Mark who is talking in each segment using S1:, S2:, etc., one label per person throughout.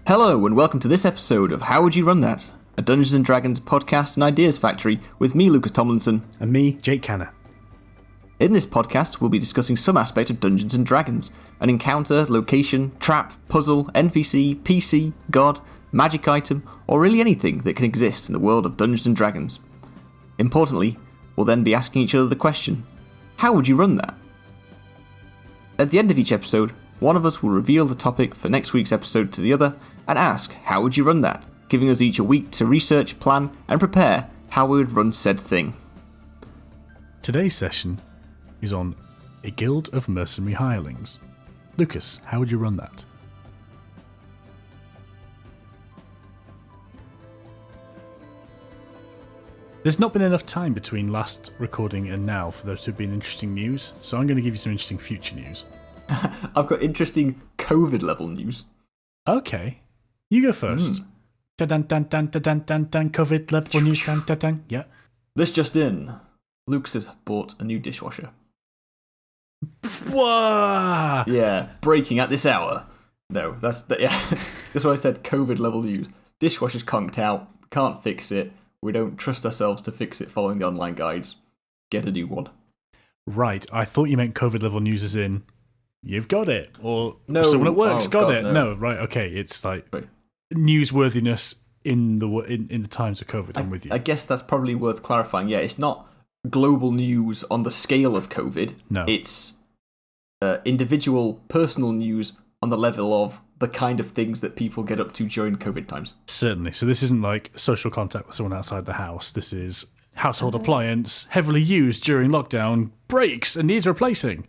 S1: Hello and welcome to this episode of How Would You Run That? A Dungeons & Dragons podcast and ideas factory with me, Lucas Tomlinson.
S2: And me, Jake Canner.
S1: In this podcast, we'll be discussing some aspect of Dungeons & Dragons. An encounter, location, trap, puzzle, NPC, PC, god, magic item, or really anything that can exist in the world of Dungeons & Dragons. Importantly, we'll then be asking each other the question, how would you run that? At the end of each episode, one of us will reveal the topic for next week's episode to the other and ask, how would you run that? Giving us each a week to research, plan, and prepare how we would run said thing.
S2: Today's session is on a guild of mercenary hirelings. Lucas, how would you run that? There's not been enough time between last recording and now for there to have been interesting news, so I'm going to give you some interesting future news.
S1: I've got interesting COVID level news.
S2: Okay, you go first. Dun dun dun dun dun dun dun. COVID level news. Dun dun dun. Yeah.
S1: This just in. Lucas has bought a new dishwasher.
S2: Whoa!
S1: Yeah, breaking at this hour. No, that's what I said. COVID level news. Dishwasher's conked out. Can't fix it. We don't trust ourselves to fix it following the online guides. Get a new one.
S2: Right, I thought you meant COVID level news as in you've got it, or
S1: no,
S2: someone at work's got
S1: God,
S2: it. No, right, okay, it's like newsworthiness in the times of COVID. I'm with you.
S1: I guess that's probably worth clarifying. Yeah, it's not global news on the scale of COVID.
S2: No,
S1: it's individual, personal news on the level of the kind of things that people get up to during COVID times.
S2: Certainly. So this isn't like social contact with someone outside the house. This is household appliance heavily used during lockdown, breaks and needs replacing.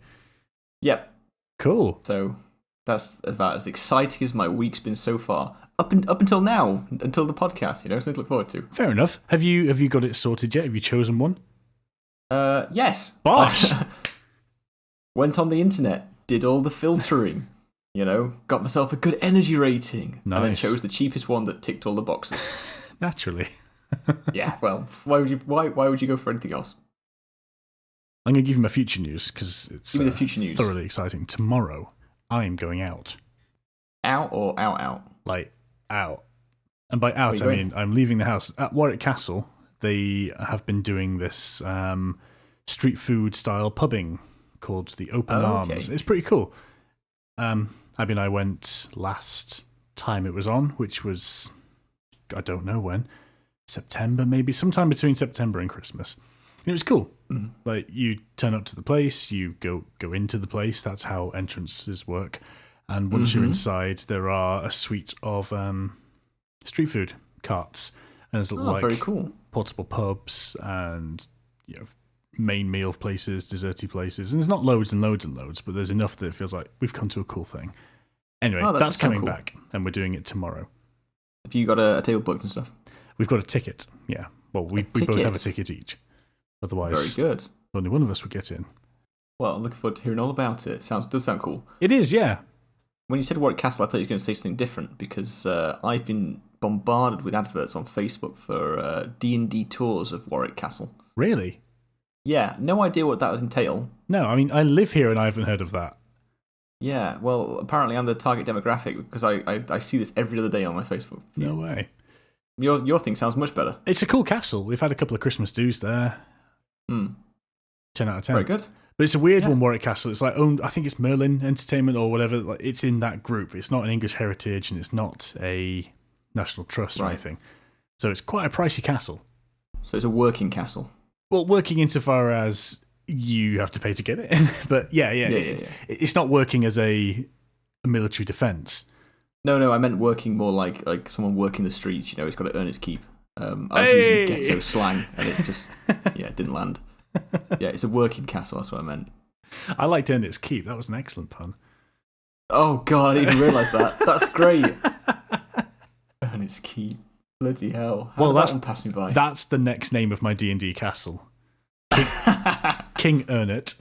S1: Yep.
S2: Cool.
S1: So that's about as exciting as my week's been so far. Up until now, until the podcast, something to look forward to.
S2: Fair enough. Have you got it sorted yet? Have you chosen one?
S1: Yes.
S2: Bosh!
S1: Went on the internet, did all the filtering. Got myself a good energy rating.
S2: Nice.
S1: And then chose the cheapest one that ticked all the boxes.
S2: Naturally.
S1: Yeah, well, why would you go for anything else?
S2: I'm going to give you my future news because it's
S1: give me the future news.
S2: Thoroughly exciting. Tomorrow, I'm going out.
S1: Out or out?
S2: Like, out. And by out, I mean I'm leaving the house. At HWYRT Castle, they have been doing this street food style pubbing called the Open Arms. It's pretty cool. Abby and I went last time it was on, which was, I don't know when, September maybe, sometime between September and Christmas. And it was cool. Mm. Like, you turn up to the place, you go into the place, that's how entrances work. And once you're inside, there are a suite of street food carts. And there's
S1: very cool.
S2: Portable pubs and main meal places, desserty places, and there's not loads and loads and loads, but there's enough that it feels like we've come to a cool thing. Anyway, that's coming back, and we're doing it tomorrow.
S1: Have you got a table booked and stuff?
S2: We've got a ticket, yeah. Well, we both have a ticket each. Otherwise,
S1: very good.
S2: Only one of us would get in.
S1: Well, I'm looking forward to hearing all about it. Does sound cool.
S2: It is, yeah.
S1: When you said HWYRT Castle, I thought you were going to say something different, because I've been bombarded with adverts on Facebook for D&D tours of HWYRT Castle.
S2: Really?
S1: Yeah, no idea what that would entail.
S2: No, I mean, I live here and I haven't heard of that.
S1: Yeah, well, apparently I'm the target demographic because I see this every other day on my Facebook.
S2: No way.
S1: Your thing sounds much better.
S2: It's a cool castle. We've had a couple of Christmas do's there. 10 out of 10.
S1: Very good.
S2: But it's a weird one, HWYRT Castle. It's like owned, I think it's Merlin Entertainment or whatever. Like, it's in that group. It's not an English heritage and it's not a National Trust or anything. So it's quite a pricey castle.
S1: So it's a working castle.
S2: Well, working insofar as you have to pay to get it in. But yeah. It's not working as a military defence. No,
S1: I meant working more like someone working the streets. It's got to earn its keep. I was using ghetto slang and it just didn't land. Yeah, it's a working castle, that's what I meant.
S2: I liked earn its keep. That was an excellent pun.
S1: Oh God, I didn't even realise that. That's great. Earn its keep. Bloody hell. How did that one pass me by?
S2: That's the next name of my D&D castle. King Ernest.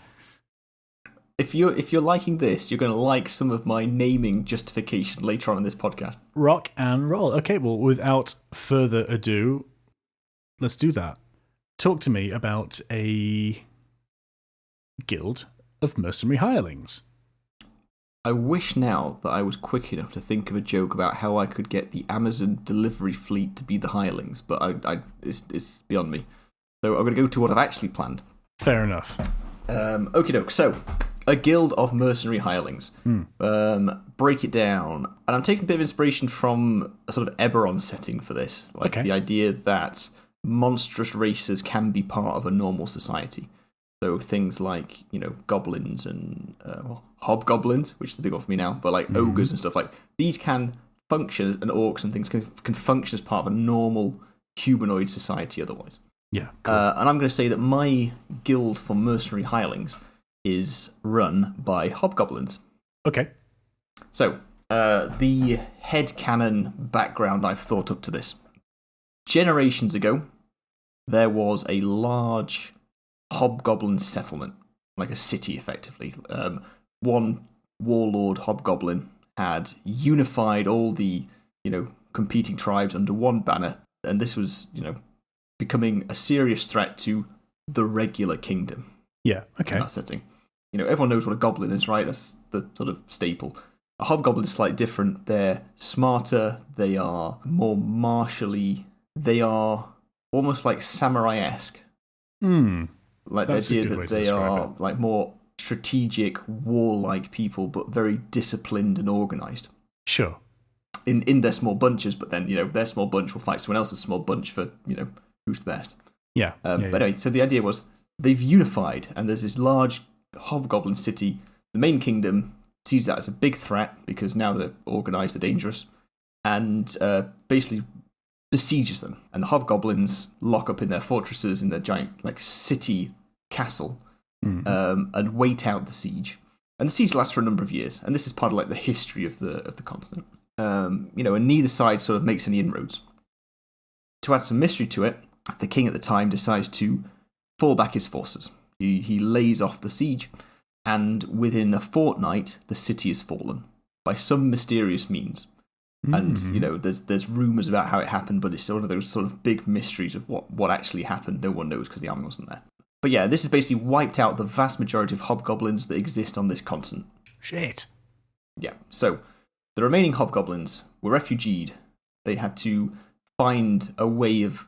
S1: If you're liking this, you're going to like some of my naming justification later on in this podcast.
S2: Rock and roll. Okay, well, without further ado, let's do that. Talk to me about a guild of mercenary hirelings.
S1: I wish now that I was quick enough to think of a joke about how I could get the Amazon delivery fleet to be the Hirelings, but it's beyond me. So I'm going to go to what I've actually planned.
S2: Fair enough.
S1: Okie doke. So, a guild of mercenary hirelings. Break it down. And I'm taking a bit of inspiration from a sort of Eberron setting for this. Like the idea that monstrous races can be part of a normal society. So things like, goblins and hobgoblins, which is the big one for me now, but like ogres and stuff like these can function, and orcs and things can function as part of a normal humanoid society otherwise.
S2: Yeah. Cool.
S1: And I'm going to say that my guild for mercenary hirelings is run by hobgoblins.
S2: Okay.
S1: So, the headcanon background I've thought up to this. Generations ago, there was a large hobgoblin settlement, like a city effectively. One warlord hobgoblin had unified all the, competing tribes under one banner, and this was, becoming a serious threat to the regular kingdom.
S2: Yeah, okay.
S1: In that setting. Everyone knows what a goblin is, right? That's the sort of staple. A hobgoblin is slightly different. They're smarter, they are more martially, they are almost like samurai-esque. Like the idea that they are like more strategic, warlike people, but very disciplined and organised.
S2: Sure.
S1: In their small bunches, but then, their small bunch will fight someone else's small bunch for, who's the best.
S2: Yeah.
S1: But anyway, so the idea was they've unified, and there's this large hobgoblin city. The main kingdom sees that as a big threat because now they're organised, they're dangerous, and basically besieges them. And the hobgoblins lock up in their fortresses in their giant city castle and wait out the siege. And the siege lasts for a number of years, and this is part of the history of the continent. And neither side sort of makes any inroads. To add some mystery to it, the king at the time decides to fall back his forces. He lays off the siege, and within a fortnight, the city has fallen by some mysterious means. And, there's rumours about how it happened, but it's one of those sort of big mysteries of what actually happened. No one knows because the army wasn't there. But yeah, this has basically wiped out the vast majority of hobgoblins that exist on this continent.
S2: Shit.
S1: Yeah, so the remaining hobgoblins were refugeed. They had to find a way of,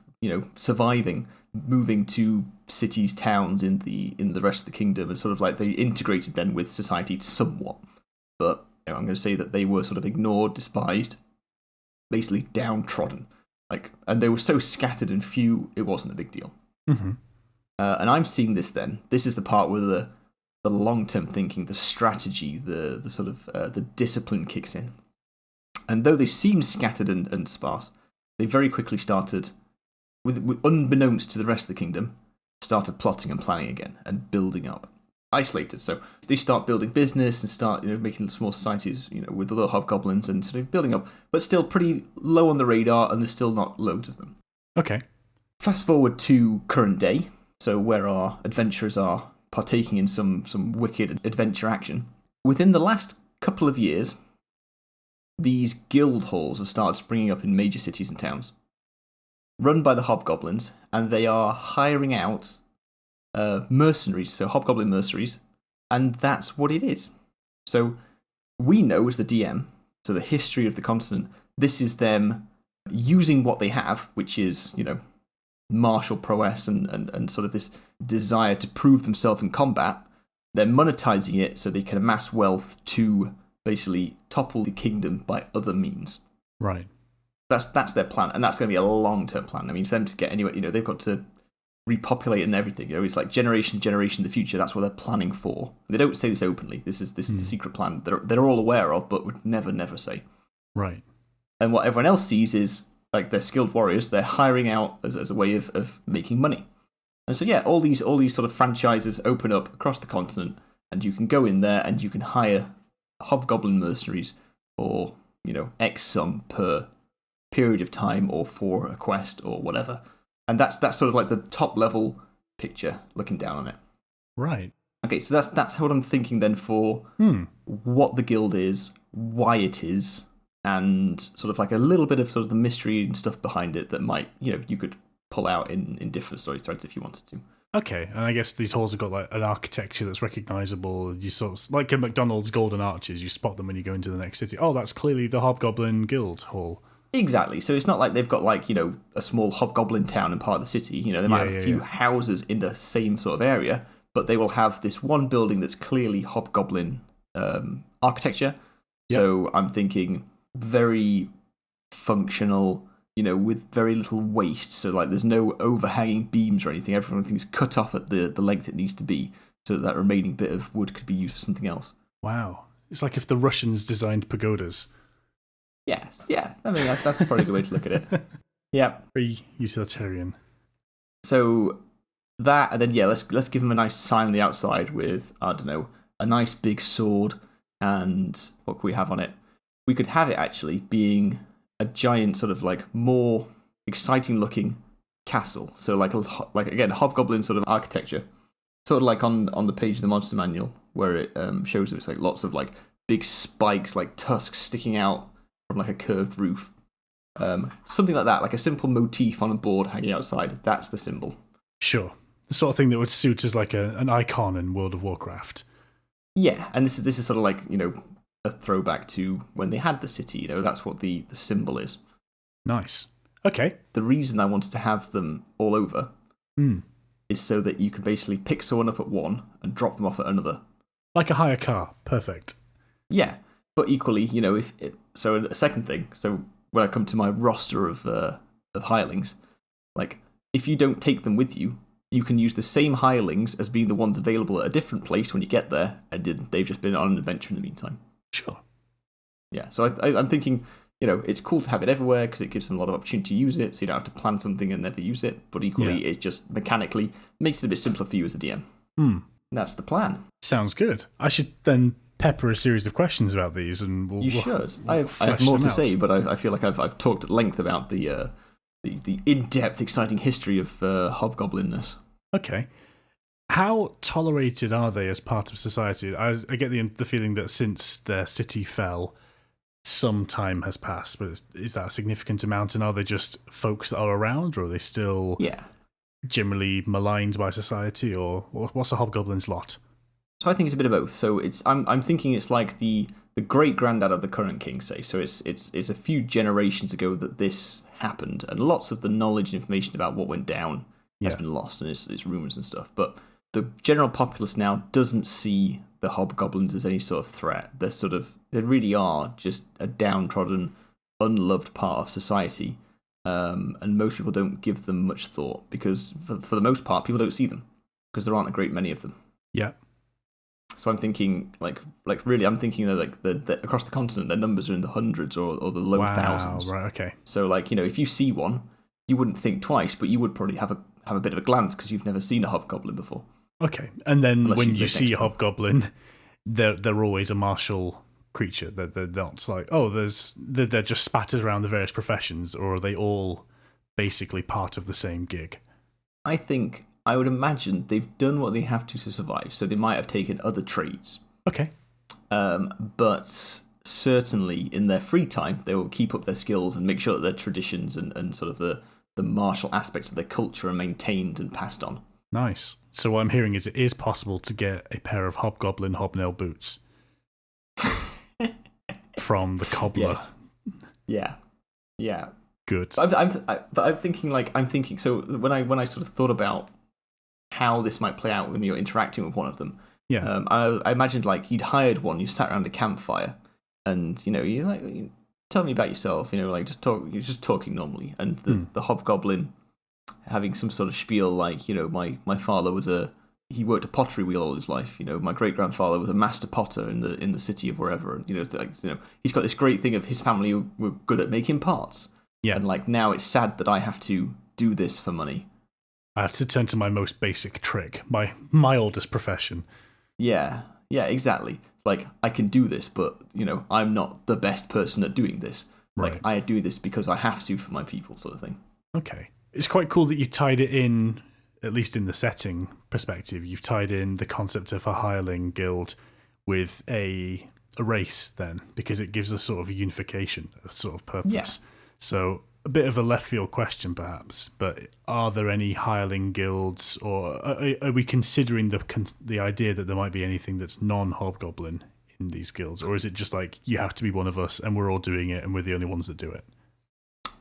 S1: surviving, moving to cities, towns in the rest of the kingdom, and sort of they integrated then with society somewhat. But I'm going to say that they were sort of ignored, despised, basically downtrodden. And they were so scattered and few, it wasn't a big deal. And I'm seeing this then. This is the part where the long-term thinking, the strategy, the sort of the discipline kicks in. And though they seemed scattered and sparse, they very quickly started, with unbeknownst to the rest of the kingdom, started plotting and planning again and building up. Isolated, so they start building business and start making small societies with the little hobgoblins and sort of building up, but still pretty low on the radar, and there's still not loads of them.
S2: Okay.
S1: Fast forward to current day, so where our adventurers are partaking in some wicked adventure action. Within the last couple of years, these guild halls have started springing up in major cities and towns, run by the hobgoblins, and they are hiring out mercenaries, so hobgoblin mercenaries, and that's what it is. So we know as the DM, so the history of the continent, this is them using what they have, which is, martial prowess and sort of this desire to prove themselves in combat. They're monetizing it so they can amass wealth to basically topple the kingdom by other means.
S2: Right.
S1: That's their plan, and that's going to be a long-term plan. I mean, for them to get anywhere, they've got to repopulate and everything. It's like generation in the future. That's what they're planning for. They don't say this openly. This is the secret plan they're all aware of, but would never say.
S2: Right.
S1: And what everyone else sees is they're skilled warriors. They're hiring out as a way of making money. And so yeah, all these sort of franchises open up across the continent, and you can go in there and you can hire hobgoblin mercenaries for X sum per period of time or for a quest or whatever. And that's sort of like the top level picture looking down on it.
S2: Right.
S1: Okay, so that's what I'm thinking then for what the guild is, why it is, and sort of like a little bit of sort of the mystery and stuff behind it that might, you could pull out in different story threads if you wanted to.
S2: Okay, and I guess these halls have got like an architecture that's recognizable. You sort of, like in McDonald's golden arches, you spot them when you go into the next city. Oh, that's clearly the Hobgoblin Guild Hall.
S1: Exactly. So it's not like they've got like, a small hobgoblin town in part of the city. They might have a few houses in the same sort of area, but they will have this one building that's clearly hobgoblin architecture. Yep. So I'm thinking very functional, with very little waste. So like there's no overhanging beams or anything. Everything's cut off at the length it needs to be, so that remaining bit of wood could be used for something else.
S2: Wow. It's like if the Russians designed pagodas.
S1: Yes, yeah. I mean, that's probably a good way to look at it. Yeah.
S2: Very utilitarian.
S1: So that, and then let's give him a nice sign on the outside with, I don't know, a nice big sword, and what could we have on it? We could have it actually being a giant sort of like more exciting looking castle. So like again, hobgoblin sort of architecture, sort of like on the page of the monster manual where it shows it's like lots of like big spikes, like tusks sticking out from like a curved roof. Something like that, like a simple motif on a board hanging outside. That's the symbol. Sure.
S2: The sort of thing that would suit as like an icon in World of Warcraft.
S1: Yeah, and this is sort of like, a throwback to when they had the city. That's what the symbol is.
S2: Nice. Okay.
S1: The reason I wanted to have them all over is so that you can basically pick someone up at one and drop them off at another.
S2: Like a hire car. Perfect.
S1: Yeah, but equally, so a second thing, so when I come to my roster of hirelings, like, if you don't take them with you, you can use the same hirelings as being the ones available at a different place when you get there, and they've just been on an adventure in the meantime.
S2: Sure.
S1: Yeah, so I'm thinking, it's cool to have it everywhere because it gives them a lot of opportunity to use it, so you don't have to plan something and never use it, but equally it just mechanically makes it a bit simpler for you as a DM. That's the plan.
S2: Sounds good. I should then pepper a series of questions about these, and
S1: you should. I have more to say, but I feel like I've talked at length about the in-depth, exciting history of hobgoblinness.
S2: Okay. How tolerated are they as part of society? I get the feeling that since their city fell, some time has passed, but is that a significant amount? And are they just folks that are around, or are they still generally maligned by society, or what's a hobgoblin's lot?
S1: So I think it's a bit of both. So I'm thinking it's like the great granddad of the current king, say. So it's a few generations ago that this happened, and lots of the knowledge and information about what went down has been lost, and it's rumours and stuff. But the general populace now doesn't see the hobgoblins as any sort of threat. They really are just a downtrodden, unloved part of society, and most people don't give them much thought because, for the most part, people don't see them because there aren't a great many of them.
S2: Yeah.
S1: So I'm thinking, I'm thinking that across the continent, their numbers are in the hundreds or the low thousands.
S2: Right, okay.
S1: So, if you see one, you wouldn't think twice, but you would probably have a bit of a glance because you've never seen a hobgoblin before.
S2: Okay, and then when you see a hobgoblin, they're always a martial creature. They're not like, they're just spattered around the various professions, or are they all basically part of the same gig?
S1: I would imagine they've done what they have to survive, so they might have taken other trades.
S2: Okay.
S1: But certainly in their free time, they will keep up their skills and make sure that their traditions and sort of the martial aspects of their culture are maintained and passed on.
S2: Nice. So what I'm hearing is it is possible to get a pair of hobgoblin hobnail boots from the cobbler.
S1: Yes. Yeah.
S2: Good.
S1: But I'm thinking. So when I sort of thought about how this might play out when you're interacting with one of them, I imagined you'd hired one, you sat around a campfire, and you're like, tell me about yourself, you're just talking normally, and the hobgoblin having some sort of spiel my father he worked a pottery wheel all his life. My great grandfather was a master potter in the city of wherever, and he's got this great thing of his family were good at making parts. Yeah. And now it's sad that I have to do this for money.
S2: I have to turn to my most basic trick, my oldest profession.
S1: Yeah, exactly. I can do this, but I'm not the best person at doing this. Right. I do this because I have to for my people, sort of thing.
S2: Okay. It's quite cool that you tied it in, at least in the setting perspective. You've tied in the concept of a hireling guild with a race then, because it gives a sort of unification, a sort of purpose. Yeah. So a bit of a left field question, perhaps, but are there any hireling guilds, or are we considering the idea that there might be anything that's non-hobgoblin in these guilds, or is it just like you have to be one of us and we're all doing it and we're the only ones that do it?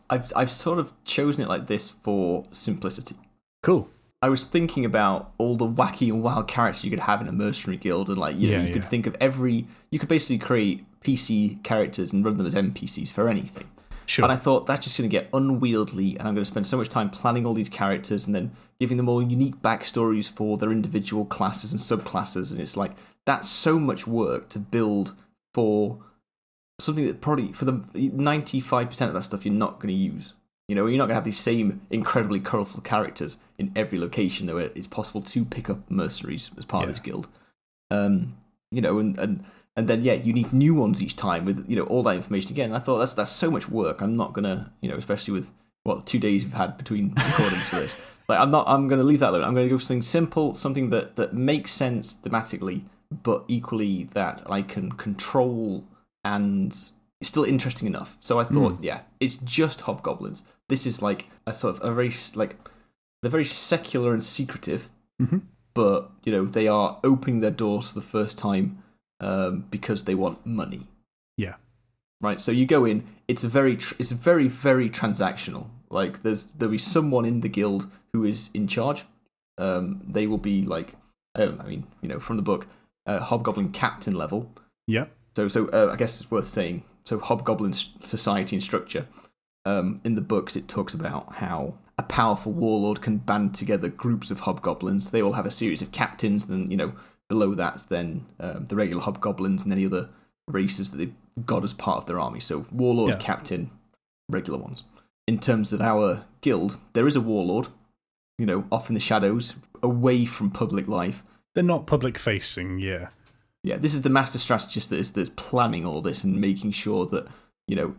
S1: I've sort of chosen it like this for simplicity.
S2: Cool.
S1: I was thinking about all the wacky and wild characters you could have in a mercenary guild, and like you could think of you could basically create PC characters and run them as NPCs for anything.
S2: Sure.
S1: And I thought that's just going to get unwieldy, and I'm going to spend so much time planning all these characters and then giving them all unique backstories for their individual classes and subclasses, and it's like that's so much work to build for something that probably for the 95% of that stuff you're not going to use. You're not going to have these same incredibly colourful characters in every location, though it's possible to pick up mercenaries as part of this guild. And then you need new ones each time with all that information again. And I thought that's so much work. I'm not gonna especially with 2 days we've had between recordings for this. Like I'm gonna leave that alone. I'm gonna go for something simple, something that makes sense thematically, but equally that I can control and it's still interesting enough. So I thought, it's just hobgoblins. This is like a sort of a very they're very secular and secretive, but they are opening their doors for the first time. Because they want money. Yeah. Right. So you go in. It's very, very transactional. Like there'll be someone in the guild who is in charge. They will be like, from the book, hobgoblin captain level. Yeah. So I guess it's worth saying. So hobgoblin society and structure. In the books, it talks about how a powerful warlord can band together groups of hobgoblins. They all have a series of captains, and below that's then the regular hobgoblins and any other races that they've got as part of their army. So warlord, captain, regular ones. In terms of our guild, there is a warlord, off in the shadows, away from public life.
S2: They're not public facing, yeah.
S1: Yeah, this is the master strategist that's planning all this and making sure that,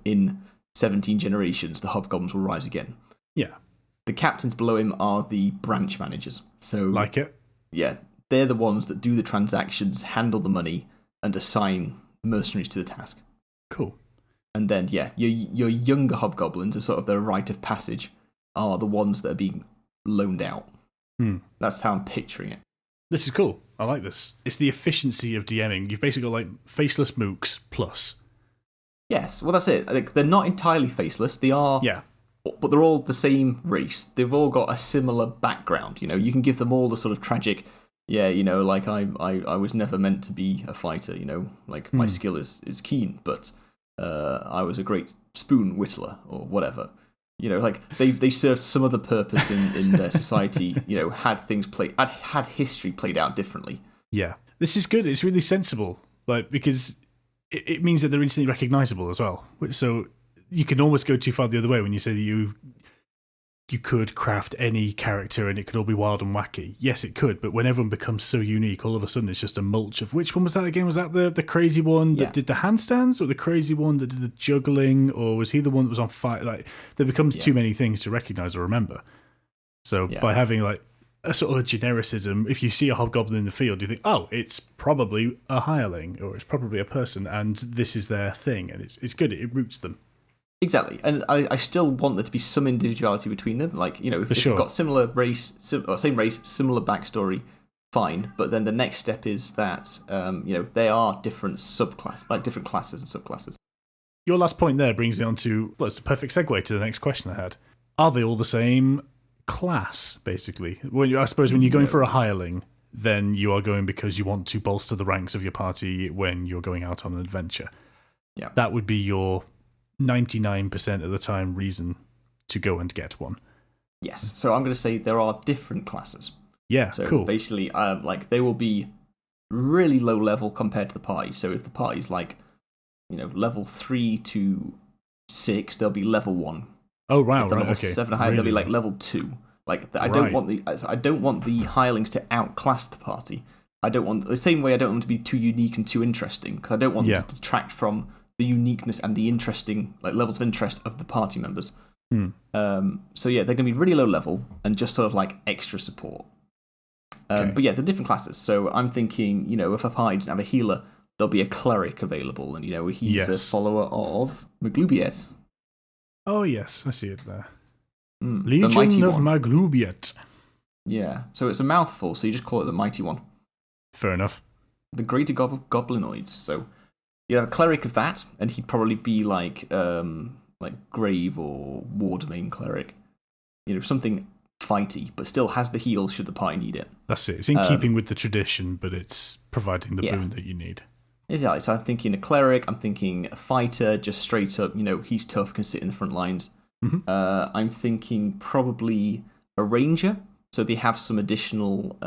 S1: in 17 generations, the hobgoblins will rise again. Yeah. The captains below him are the branch managers. So
S2: like it?
S1: Yeah. They're the ones that do the transactions, handle the money, and assign mercenaries to the task. Cool. And then, your younger hobgoblins are sort of their rite of passage, are the ones that are being loaned out. That's how I'm picturing it.
S2: This is cool. I like this. It's the efficiency of DMing. You've basically got like faceless mooks plus.
S1: Yes, well that's it. Like, they're not entirely faceless. They are... Yeah. But they're all the same race. They've all got a similar background. You can give them all the sort of tragic... Yeah, like I was never meant to be a fighter, like my skill is keen, but I was a great spoon whittler or whatever. Like they served some other purpose in their society, had history played out differently. Yeah.
S2: This is good. It's really sensible, like because it means that they're instantly recognizable as well. So you can almost go too far the other way when you say that you could craft any character and it could all be wild and wacky. Yes, it could, but when everyone becomes so unique, all of a sudden it's just a mulch of... Which one was that again? Was that the crazy one that did the handstands, or the crazy one that did the juggling, or was he the one that was on fire? Like, there becomes too many things to recognise or remember. So by having like a sort of a genericism, if you see a hobgoblin in the field, you think, oh, it's probably a hireling, or it's probably a person, and this is their thing, and it's good. It roots them.
S1: Exactly, and I still want there to be some individuality between them. Like, if they've got similar race, same race, similar backstory, fine. But then the next step is that, they are different different classes and subclasses.
S2: Your last point there brings me on to, well, it's the perfect segue to the next question I had. Are they all the same class, basically? I suppose when you're going for a hireling, then you are going because you want to bolster the ranks of your party when you're going out on an adventure. Yeah, that would be your 99% of the time reason to go and get one.
S1: Yes, so I'm going to say there are different classes.
S2: Yeah,
S1: so
S2: cool.
S1: Basically, they will be really low level compared to the party. So if the party's level 3 to 6, they'll be level 1.
S2: Oh wow,
S1: if they're level
S2: okay.
S1: 7 high, they'll be like level 2. I don't want the hirelings to outclass the party. I don't want the same way. I don't want them to be too unique and too interesting, because I don't want them to detract from the uniqueness and the interesting levels of interest of the party members. So they're going to be really low level and just sort of extra support. But they're different classes. So I'm thinking, if a party doesn't have a healer, there'll be a cleric available, and he's a follower of Maglubiet.
S2: Oh, yes, I see it there.
S1: The
S2: Legion of
S1: one.
S2: Maglubiet.
S1: Yeah, so it's a mouthful, so you just call it the Mighty One.
S2: Fair enough.
S1: The Greater Goblinoids. So you have a cleric of that, and he'd probably be like Grave or Wardomain cleric. Something fighty, but still has the heal should the party need it.
S2: That's it. It's in keeping with the tradition, but it's providing the boon that you need.
S1: Exactly. So I'm thinking a cleric, I'm thinking a fighter, just straight up, he's tough, can sit in the front lines.
S2: Mm-hmm.
S1: I'm thinking probably a ranger, so they have some additional...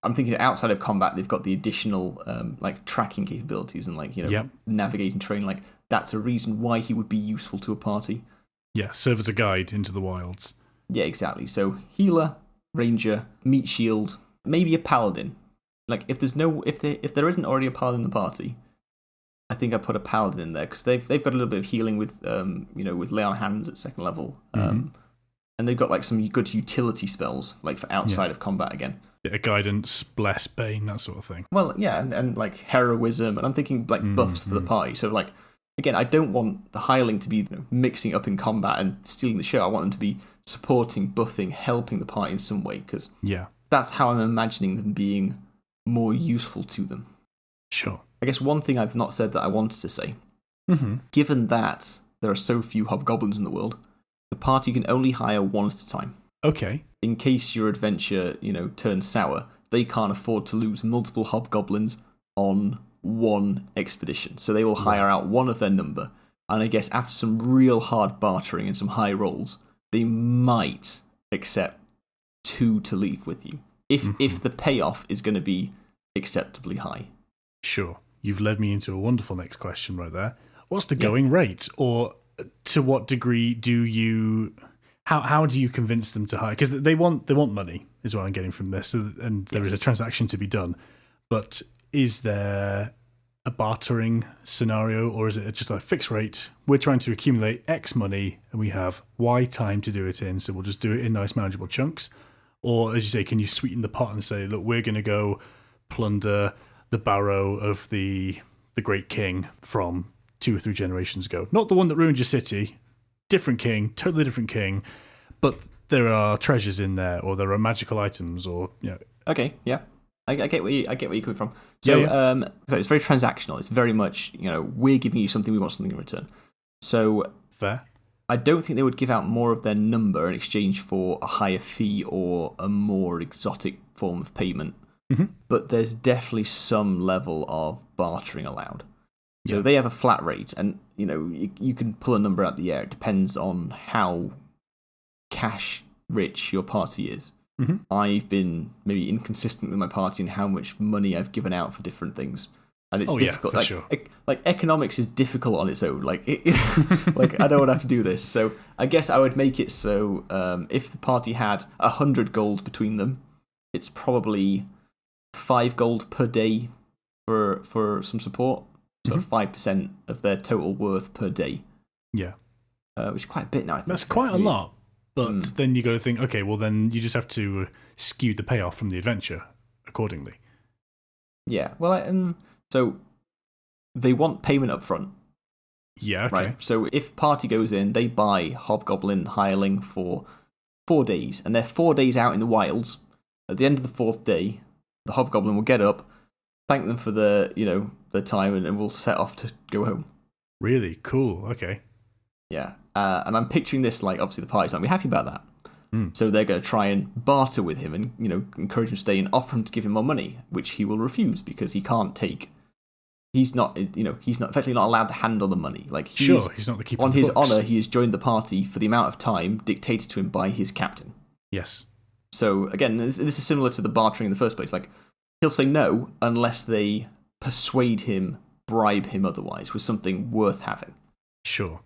S1: I'm thinking outside of combat, they've got the additional tracking capabilities and navigating terrain. That's a reason why he would be useful to a party.
S2: Yeah, serve as a guide into the wilds.
S1: Yeah, exactly. So healer, ranger, meat shield, maybe a paladin. If there isn't already a paladin in the party, I think I put a paladin in there because they've got a little bit of healing with with lay on hands at 2nd level, and they've got some good utility spells for outside of combat again.
S2: Bit of guidance, bless, bane, that sort of thing.
S1: Well, yeah, and heroism, and I'm thinking buffs for the party. So again, I don't want the hireling to be mixing up in combat and stealing the show. I want them to be supporting, buffing, helping the party in some way because that's how I'm imagining them being more useful to them.
S2: Sure.
S1: I guess one thing I've not said that I wanted to say, given that there are so few hobgoblins in the world, the party can only hire one at a time.
S2: Okay.
S1: In case your adventure, turns sour, they can't afford to lose multiple hobgoblins on one expedition. So they will hire out one of their number. And I guess after some real hard bartering and some high rolls, they might accept 2 to leave with you. If the payoff is going to be acceptably high.
S2: Sure. You've led me into a wonderful next question right there. What's the going rate? Or to what degree do you... How do you convince them to hire? Because they want money, is what I'm getting from this, and there is a transaction to be done. But is there a bartering scenario, or is it just a fixed rate? We're trying to accumulate X money, and we have Y time to do it in, so we'll just do it in nice, manageable chunks. Or, as you say, can you sweeten the pot and say, look, we're going to go plunder the barrow of the Great King from 2 or 3 generations ago. Not the one that ruined your city. Different king, totally different king, but there are treasures in there, or there are magical items, or
S1: Okay, yeah, I get where you're coming from. So, so it's very transactional. It's very much we're giving you something, we want something in return. So
S2: fair.
S1: I don't think they would give out more of their number in exchange for a higher fee or a more exotic form of payment. But there's definitely some level of bartering allowed. So they have a flat rate, and you can pull a number out the air. It depends on how cash rich your party is. I've been maybe inconsistent with my party and how much money I've given out for different things, and it's difficult.
S2: Yeah, for sure.
S1: Economics is difficult on its own. I don't want to have to do this. So I guess I would make it so if the party had 100 gold between them, it's probably 5 gold per day for some support. So 5% of their total worth per day. Yeah. Which is quite a bit now, I think.
S2: That's quite a lot. But then you got to think, okay, well, then you just have to skew the payoff from the adventure accordingly.
S1: Yeah. Well, so they want payment up front.
S2: Yeah, okay.
S1: Right? So if party goes in, they buy Hobgoblin Hireling for 4 days, and they're 4 days out in the wilds. At the end of the 4th day, the Hobgoblin will get up, thank them for the time, and we'll set off to go home.
S2: Really? Cool. Okay.
S1: Yeah. And I'm picturing this obviously the party's not going to be happy about that. So they're going to try and barter with him and, encourage him to stay and offer him to give him more money, which he will refuse because he can't take... He's not effectively not allowed to handle the money.
S2: He's not the keeper
S1: on
S2: of the
S1: his
S2: books.
S1: honour, he has joined the party for the amount of time dictated to him by his captain.
S2: Yes.
S1: So, again, this is similar to the bartering in the first place. He'll say no unless they persuade him, bribe him otherwise with something worth having.
S2: Sure.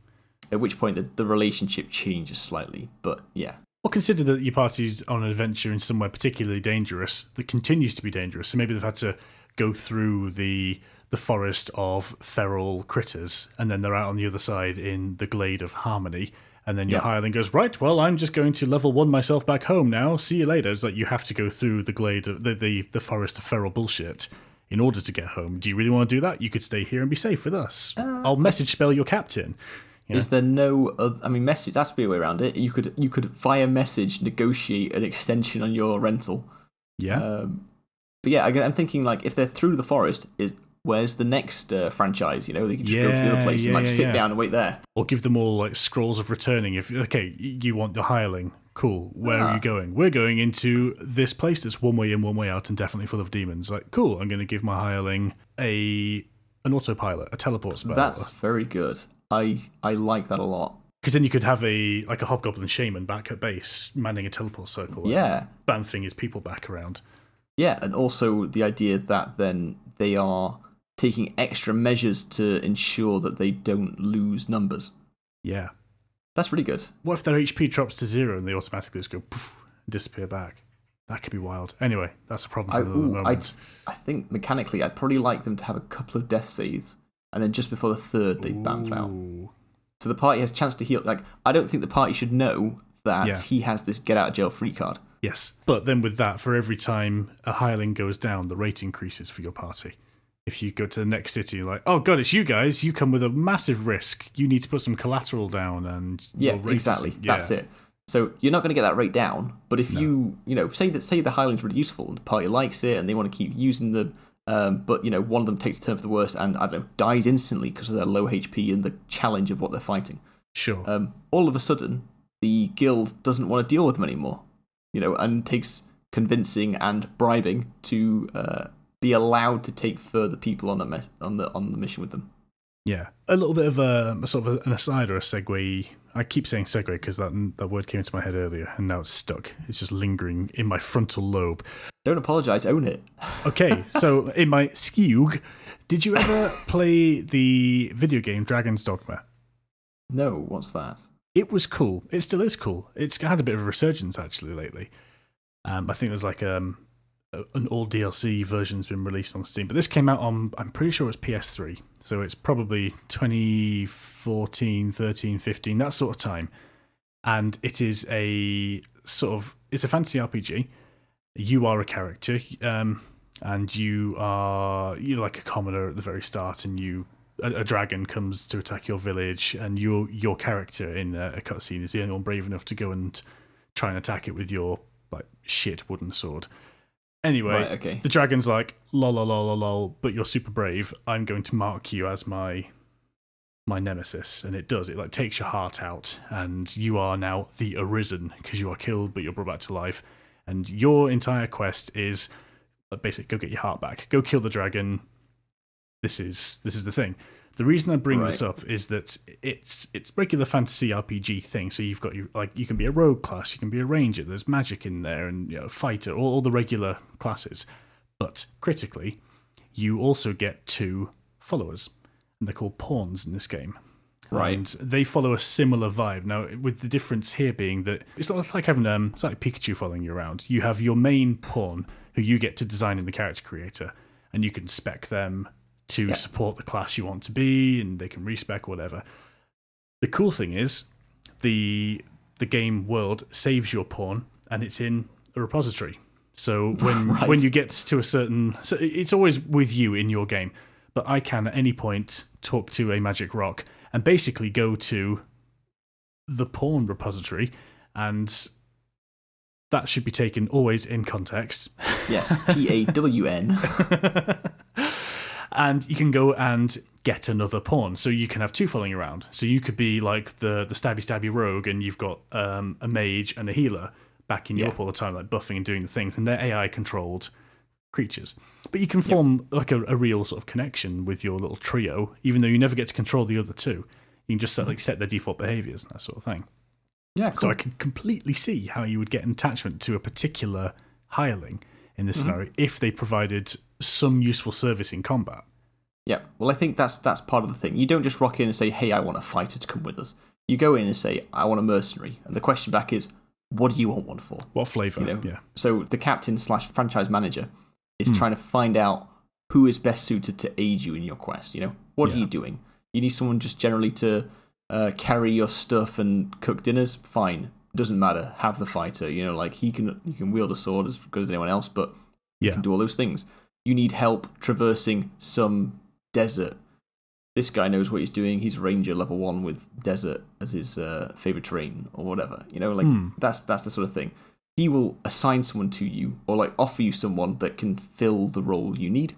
S1: At which point the relationship changes slightly, but yeah.
S2: Well, consider that your party's on an adventure in somewhere particularly dangerous that continues to be dangerous. So maybe they've had to go through the forest of feral critters, and then they're out on the other side in the glade of harmony. And then your hireling goes, right, well, I'm just going to level 1 myself back home now. See you later. It's you have to go through the glade of the forest of feral bullshit in order to get home. Do you really want to do that? You could stay here and be safe with us. I'll message spell your captain.
S1: Is there no other, I mean, message, that's the way around it. You could via message negotiate an extension on your rental.
S2: Yeah.
S1: But yeah, I'm thinking, like, if they're through the forest, where's the next franchise? They can just go to the other place and sit down and wait there.
S2: Or give them all like scrolls of returning. If okay, you want the hireling, cool. Where are you going? We're going into this place that's one way in, one way out, and definitely full of demons. Like, cool. I'm going to give my hireling an autopilot, a teleport spell.
S1: That's very good. I like that a lot.
S2: Because then you could have a hobgoblin shaman back at base manning a teleport circle.
S1: Yeah,
S2: bouncing his people back around.
S1: Yeah, and also the idea that then they are taking extra measures to ensure that they don't lose numbers.
S2: Yeah.
S1: That's really good.
S2: What if their HP drops to 0 and they automatically just go poof, and disappear back? That could be wild. Anyway, that's a problem for the moment.
S1: I think mechanically I'd probably like them to have a couple of death saves, and then just before the third they bamf out. So the party has a chance to heal. Like, I don't think the party should know that he has this get out of jail free card.
S2: Yes, but then with that, for every time a hireling goes down, the rate increases for your party. If you go to the next city, you're like, oh god, it's you guys. You come with a massive risk. You need to put some collateral down, and
S1: exactly. That's it. So you're not going to get that rate down. But if you say the hireling's really useful and the party likes it and they want to keep using them, but one of them takes a turn for the worst and I don't know dies instantly because of their low HP and the challenge of what they're fighting.
S2: Sure.
S1: All of a sudden, the guild doesn't want to deal with them anymore. And takes convincing and bribing to be allowed to take further people on the mission with them.
S2: Yeah, a little bit of a sort of an aside or a segue. I keep saying segue because that word came into my head earlier and now it's stuck. It's just lingering in my frontal lobe.
S1: Don't apologise, own it.
S2: Okay, so in my skeug, did you ever play the video game Dragon's Dogma?
S1: No, what's that?
S2: It was cool. It still is cool. It's had a bit of a resurgence actually lately. I think there's like an old DLC version's been released on Steam, but this came out on, I'm pretty sure it was PS3, so it's probably 2014, 13, 15, that sort of time. And it is it's a fantasy RPG. You are a character, and you're like a commoner at the very start, and a dragon comes to attack your village, and your character in a cutscene is the only one brave enough to go and try and attack it with your like shit wooden sword. Anyway, The dragon's like, lol, lol, lol, lol, but you're super brave. I'm going to mark you as my nemesis. And it does. It like takes your heart out, and you are now the Arisen because you are killed, but you're brought back to life. And your entire quest is basically go get your heart back. Go kill the dragon. This is the thing. The reason I bring this up is that it's regular fantasy RPG thing. So you've got you can be a rogue class, you can be a ranger. There's magic in there, and fighter, all the regular classes. But critically, you also get 2 followers, and they're called pawns in this game.
S1: Right.
S2: And they follow a similar vibe. Now, with the difference here being that it's like having it's like Pikachu following you around. You have your main pawn who you get to design in the character creator, and you can spec them to support the class you want to be, and they can respec whatever. The cool thing is the game world saves your pawn, and it's in a repository. So when you get to a certain... So it's always with you in your game, but I can at any point talk to a magic rock and basically go to the pawn repository, and that should be taken always in context.
S1: Yes, PAWN.
S2: And you can go and get another pawn. So you can have 2 following around. So you could be like the stabby rogue, and you've got a mage and a healer backing you up all the time, like buffing and doing the things, and they're AI-controlled creatures. But you can form like a real sort of connection with your little trio, even though you never get to control the other 2. You can just set their default behaviours and that sort of thing. Yeah, cool. So I can completely see how you would get an attachment to a particular hireling in this scenario if they provided some useful service in combat.
S1: Yeah, well, I think that's part of the thing. You don't just rock in and say, hey, I want a fighter to come with us. You go in and say, I want a mercenary. And the question back is, what do you want one for?
S2: What flavour?
S1: Yeah. So the captain/franchise manager is trying to find out who is best suited to aid you in your quest. What are you doing? You need someone just generally to carry your stuff and cook dinners? Fine. Doesn't matter. Have the fighter. Like he can wield a sword as good as anyone else, but he can do all those things. You need help traversing some desert. this guy knows what he's doing. He's a ranger level 1 with desert as his favorite terrain or whatever. That's the sort of thing. He will assign someone to you or like offer you someone that can fill the role you need.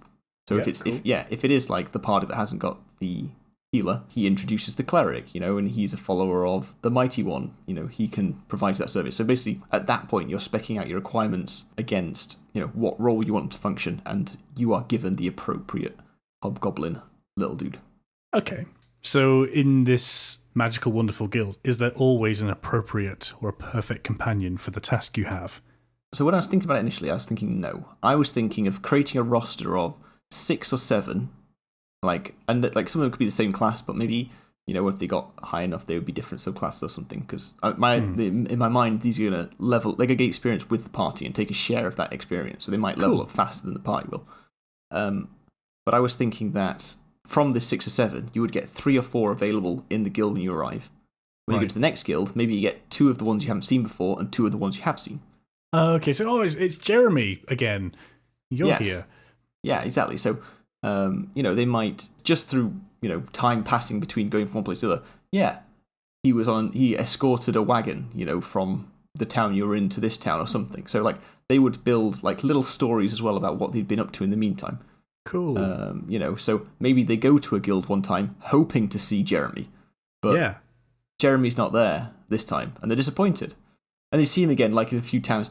S1: So if it is like the party that hasn't got the healer, he introduces the cleric, and he's a follower of the mighty one. He can provide that service. So basically, at that point, you're speccing out your requirements against, what role you want to function, and you are given the appropriate hobgoblin little dude.
S2: Okay. So in this magical, wonderful guild, is there always an appropriate or a perfect companion for the task you have?
S1: So when I was thinking about it initially, I was thinking no. I was thinking of creating a roster of 6 or 7, and some of them could be the same class, but maybe, if they got high enough, they would be different subclasses or something. Because in my mind, these are going to level, they're going to get experience with the party and take a share of that experience. So they might level up faster than the party will. But I was thinking that from this 6 or 7, you would get 3 or 4 available in the guild when you arrive. When you go to the next guild, maybe you get 2 of the ones you haven't seen before and 2 of the ones you have seen.
S2: Okay, so it's Jeremy again. You're here.
S1: Yeah, exactly. So, they might, just through, time passing between going from one place to the other, he escorted a wagon, from the town you were in to this town or something. So, they would build, little stories as well about what they'd been up to in the meantime.
S2: Cool.
S1: So maybe they go to a guild one time hoping to see Jeremy, but Jeremy's not there this time, and they're disappointed. And they see him again, in a few towns,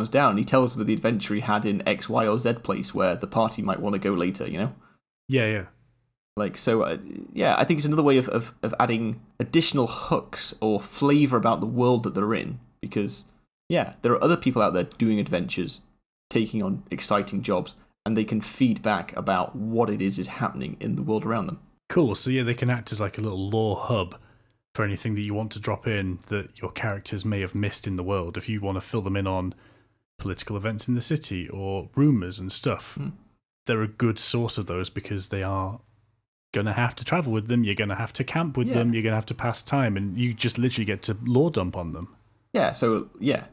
S1: down. And he tells them of the adventure he had in X, Y, or Z place where the party might want to go later.
S2: Yeah.
S1: I think it's another way of adding additional hooks or flavor about the world that they're in, because there are other people out there doing adventures, taking on exciting jobs. And they can feed back about what it is happening in the world around them.
S2: Cool. So they can act as a little lore hub for anything that you want to drop in that your characters may have missed in the world. If you want to fill them in on political events in the city or rumours and stuff, they're a good source of those because they are going to have to travel with them. You're going to have to camp with them. You're going to have to pass time, and you just literally get to lore dump on them.
S1: Yeah. So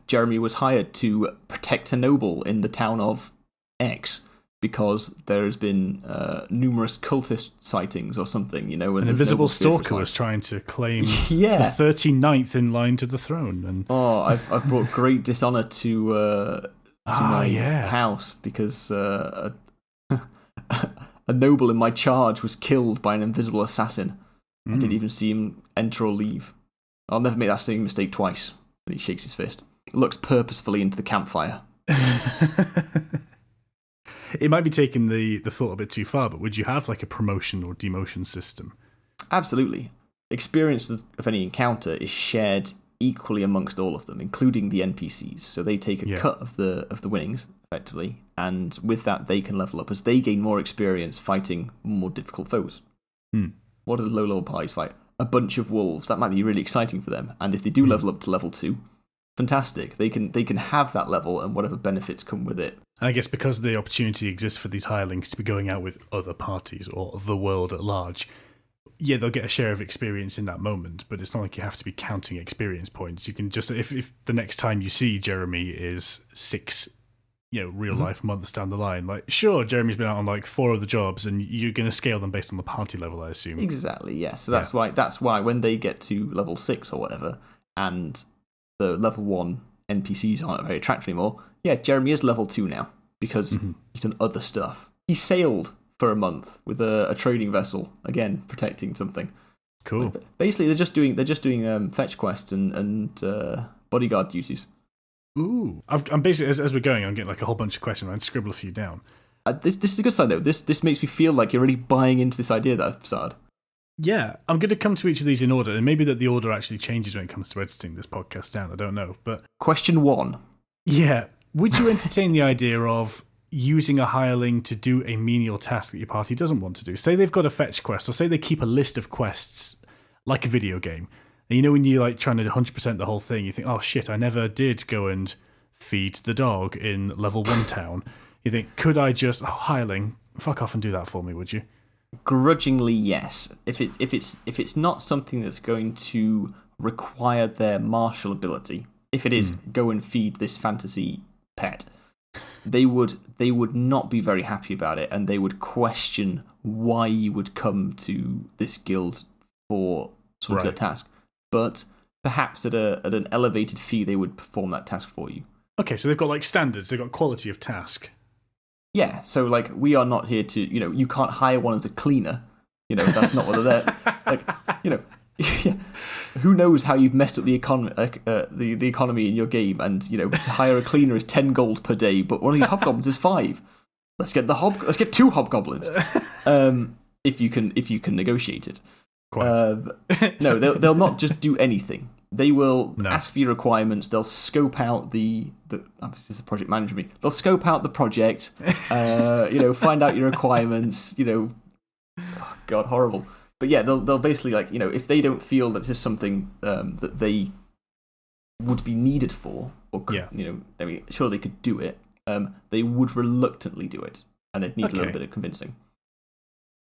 S1: Jeremy was hired to protect a noble in the town of X, because there's been numerous cultist sightings or something, An
S2: invisible stalker was trying to claim the 39th in line to the throne. And
S1: I've brought great dishonour to my house because a noble in my charge was killed by an invisible assassin. I didn't even see him enter or leave. I'll never make that same mistake twice. And he shakes his fist. Looks purposefully into the campfire.
S2: It might be taking the thought a bit too far, but would you have a promotion or demotion system?
S1: Absolutely. Experience of any encounter is shared equally amongst all of them, including the NPCs. So they take a cut of the winnings, effectively, and with that they can level up as they gain more experience fighting more difficult foes. What do the low-level parties fight? A bunch of wolves. That might be really exciting for them. And if they do level up to level 2, fantastic. They can have that level and whatever benefits come with it.
S2: I guess because the opportunity exists for these hirelings to be going out with other parties or the world at large, they'll get a share of experience in that moment, but it's not like you have to be counting experience points. You can just, if the next time you see Jeremy is 6, real life months down the line, sure, Jeremy's been out on 4 of the jobs, and you're going to scale them based on the party level, I assume.
S1: Exactly, yes. So that's why when they get to level 6 or whatever, and the level 1 NPCs aren't very attractive anymore, Jeremy is level 2 now, because he's done other stuff. He sailed for a month with a trading vessel, again, protecting something.
S2: Cool.
S1: Basically, they're just doing fetch quests and bodyguard duties.
S2: Ooh. I'm basically, as we're going, I'm getting a whole bunch of questions. I'd scribble a few down.
S1: This is a good sign, though. This makes me feel like you're really buying into this idea that I've started.
S2: Yeah, I'm going to come to each of these in order, and maybe that the order actually changes when it comes to editing this podcast down. I don't know, but...
S1: Question 1.
S2: Yeah. Would you entertain the idea of using a hireling to do a menial task that your party doesn't want to do? Say they've got a fetch quest, or say they keep a list of quests like a video game. And when you're trying to 100% the whole thing, you think, oh shit, I never did go and feed the dog in level 1 town. You think, could I just, hireling, fuck off and do that for me, would you?
S1: Grudgingly, yes. If it's not something that's going to require their martial ability, if it is, go and feed this fantasy pet, they would not be very happy about it, and they would question why you would come to this guild for sort of a task. But perhaps at an elevated fee, they would perform that task for you.
S2: Okay, so they've got like standards. They've got quality of task.
S1: Yeah, so like we are not here to, you can't hire one as a cleaner. That's not what they're there. Who knows how you've messed up the economy, the economy in your game, and to hire a cleaner is 10 gold per day, but one of these hobgoblins is 5. Let's get 2 hobgoblins. If you can negotiate it. No, they'll not just do anything. They will ask for your requirements. They'll scope out this is the project manager me. They'll scope out the project. Find out your requirements. Oh God, horrible. But yeah, they'll basically if they don't feel that this is something that they would be needed for, or could, sure they could do it. They would reluctantly do it, and they'd need a little bit of convincing.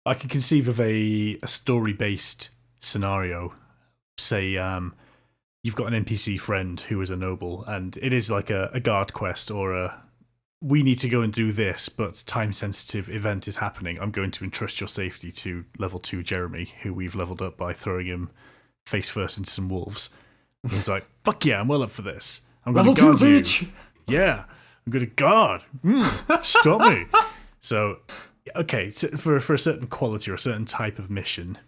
S2: I could conceive of a story-based scenario. Say, you've got an NPC friend who is a noble, and it is like a guard quest or we need to go and do this, but time-sensitive event is happening. I'm going to entrust your safety to level 2 Jeremy, who we've leveled up by throwing him face first into some wolves. And he's like, fuck yeah, I'm well up for this. I'm going to guard you. Bitch. Yeah, I'm going to guard. Stop me. So, okay, so for a certain quality or a certain type of mission,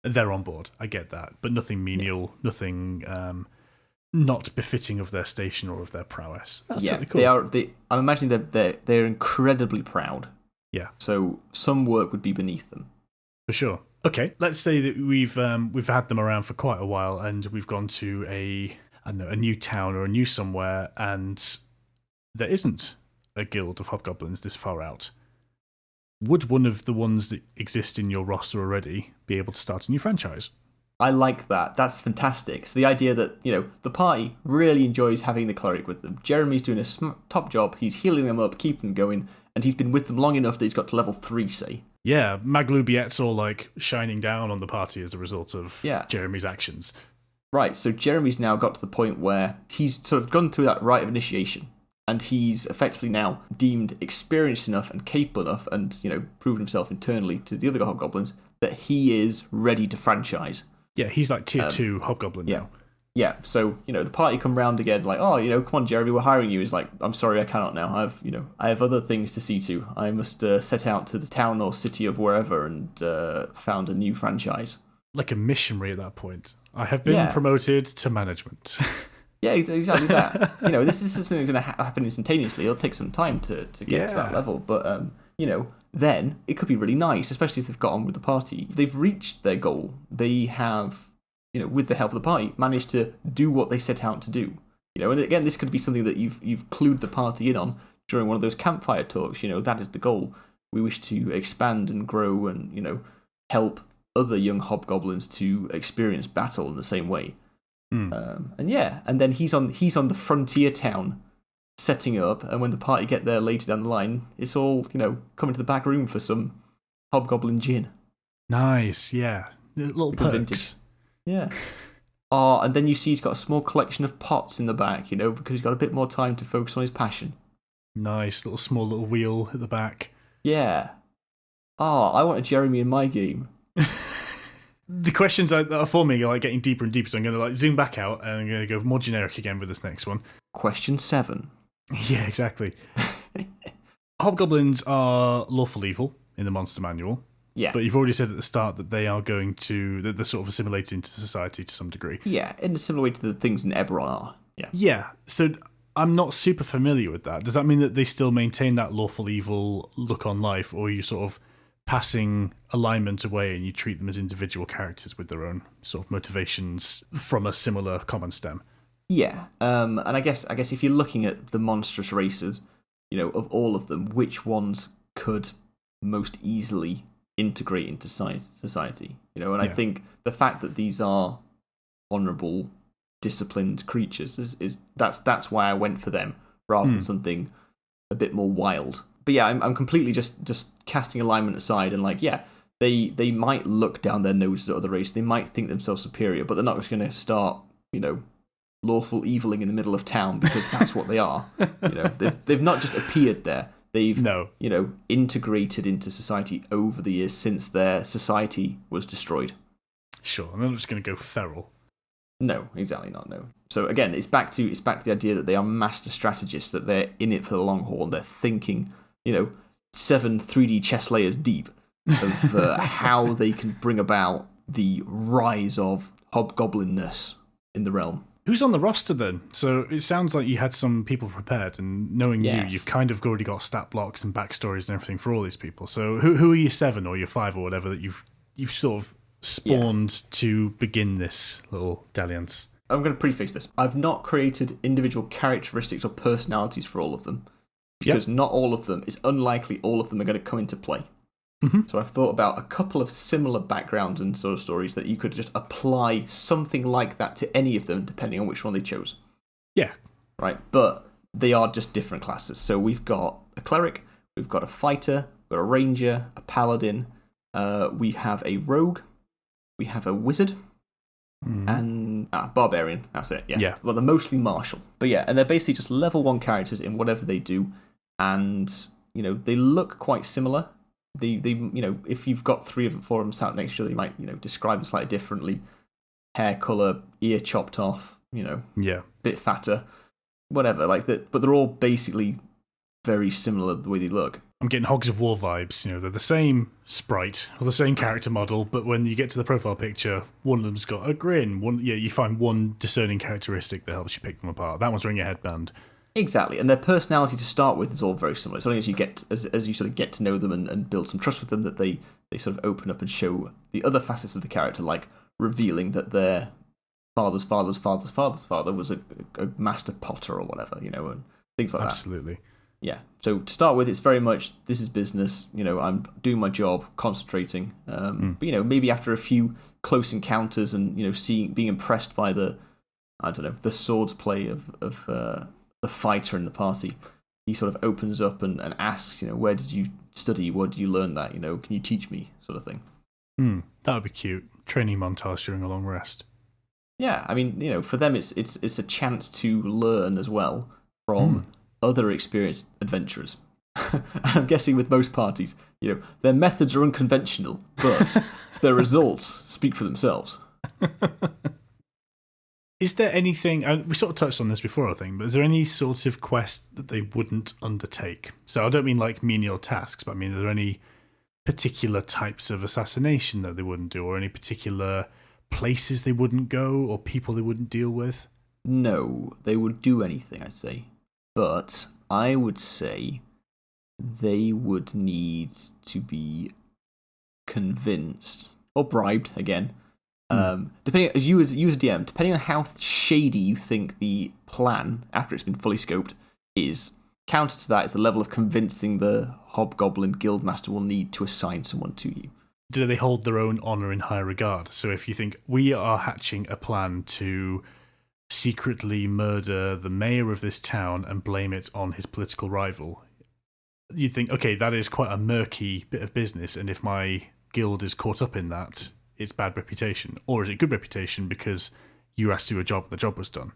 S2: they're on board. I get that. But nothing menial, nothing not befitting of their station or of their prowess. That's totally cool.
S1: I'm imagining that they're incredibly proud.
S2: Yeah.
S1: So some work would be beneath them.
S2: For sure. Okay, let's say that we've had them around for quite a while, and we've gone to a new town or a new somewhere, and there isn't a guild of hobgoblins this far out. Would one of the ones that exist in your roster already be able to start a new franchise?
S1: I like that. That's fantastic. So the idea that, the party really enjoys having the cleric with them. Jeremy's doing a top job. He's healing them up, keeping them going, and he's been with them long enough that he's got to level 3, say.
S2: Yeah, Maglubiet's all like shining down on the party as a result of Jeremy's actions.
S1: Right, so Jeremy's now got to the point where he's sort of gone through that rite of initiation, and he's effectively now deemed experienced enough and capable enough and, proven himself internally to the other hobgoblins that he is ready to franchise.
S2: Yeah, he's like tier 2 hobgoblin now.
S1: Yeah, so, the party come round again like, oh, come on, Jeremy, we're hiring you. He's like, I'm sorry, I cannot now. I have other things to see to. I must set out to the town or city of wherever and found a new franchise.
S2: Like a missionary at that point. I have been promoted to management.
S1: Yeah, exactly that. This is something that's going to happen instantaneously. It'll take some time to get to that level. But, then it could be really nice, especially if they've got on with the party. If they've reached their goal, they have, with the help of the party, managed to do what they set out to do. And again, this could be something that you've clued the party in on during one of those campfire talks. That is the goal. We wish to expand and grow and, help other young hobgoblins to experience battle in the same way. And then he's on the frontier town setting up, and when the party get there later down the line, it's all, coming to the back room for some hobgoblin gin.
S2: Nice, yeah. Little perks. Vintage.
S1: Yeah. And then you see he's got a small collection of pots in the back, because he's got a bit more time to focus on his passion.
S2: Nice, small little wheel at the back.
S1: Yeah. I want a Jeremy in my game.
S2: The questions that are forming are like getting deeper and deeper, so I'm going to zoom back out and I'm going to go more generic again with this next one.
S1: Question 7.
S2: Yeah, exactly. Hobgoblins are lawful evil in the monster manual.
S1: Yeah.
S2: But you've already said at the start that they are they're sort of assimilated into society to some degree.
S1: Yeah, in a similar way to the things in Eberron are. Yeah.
S2: Yeah, so I'm not super familiar with that. Does that mean that they still maintain that lawful evil look on life, or are you sort of passing alignment away and you treat them as individual characters with their own sort of motivations from a similar common stem?
S1: Yeah, and I guess if you're looking at the monstrous races, of all of them, which ones could most easily integrate into society? I think the fact that these are honourable, disciplined creatures is that's why I went for them rather than something a bit more wild. But yeah, I'm completely just casting alignment aside and they might look down their noses at other races, they might think themselves superior, but they're not just going to start lawful eviling in the middle of town because that's what they are. They've not just appeared there. They've integrated into society over the years since their society was destroyed.
S2: Sure, and they're not just going to go feral.
S1: No, exactly not. No. So again, it's back to the idea that they are master strategists. That they're in it for the long haul. And they're thinking, 7 3D chess layers deep of how they can bring about the rise of hobgoblinness in the realm.
S2: Who's on the roster then? So it sounds like you had some people prepared, and knowing you've kind of already got stat blocks and backstories and everything for all these people. So who are your 7 or your 5 or whatever that you've sort of spawned to begin this little dalliance?
S1: I'm going to preface this. I've not created individual characteristics or personalities for all of them, because not all of them, it's unlikely all of them are going to come into play.
S2: Mm-hmm.
S1: So I've thought about a couple of similar backgrounds and sort of stories that you could just apply something like that to any of them, depending on which one they chose.
S2: Yeah.
S1: Right, but they are just different classes. So we've got a cleric, we've got a fighter, we've got a ranger, a paladin, we have a rogue, we have a wizard, and barbarian. That's it, yeah. Well, they're mostly martial. But yeah, and they're basically just level 1 characters in whatever they do, and, they look quite similar. They if you've got 3 of them, 4 of them sat next to each other, you might describe them slightly differently. Hair colour, ear chopped off, bit fatter, whatever, like that. But they're all basically very similar the way they look.
S2: I'm getting Hogs of War vibes. They're the same sprite or the same character model, but when you get to the profile picture, one of them's got a grin. You find one discerning characteristic that helps you pick them apart. That one's wearing a headband.
S1: Exactly, and their personality to start with is all very similar. As long as you as you sort of get to know them and build some trust with them, that they sort of open up and show the other facets of the character, like revealing that their father's father's father's father's father was a master potter or whatever, and things like that.
S2: Absolutely.
S1: Yeah. So to start with, it's very much this is business. I'm doing my job, concentrating. But maybe after a few close encounters and being impressed by the swords play of the fighter in the party, he sort of opens up and asks, where did you study? Where did you learn that? Can you teach me? Sort of thing.
S2: That would be cute. Training montage during a long rest.
S1: Yeah, I mean, for them, it's a chance to learn as well from other experienced adventurers. I'm guessing with most parties, their methods are unconventional, but their results speak for themselves.
S2: Is there anything, we sort of touched on this before, I think, but is there any sort of quest that they wouldn't undertake? So I don't mean like menial tasks, but I mean, are there any particular types of assassination that they wouldn't do, or any particular places they wouldn't go, or people they wouldn't deal with?
S1: No, they would do anything, I'd say. But I would say they would need to be convinced, or bribed, again, depending as you as a DM, depending on how shady you think the plan after it's been fully scoped is. Counter to that is the level of convincing the hobgoblin guildmaster will need to assign someone to you.
S2: Do they hold their own honour in high regard? So if you think we are hatching a plan to secretly murder the mayor of this town and blame it on his political rival, you think, okay, that is quite a murky bit of business, and if my guild is caught up in that, it's bad reputation, or is it good reputation because you asked to do a job, the job was done?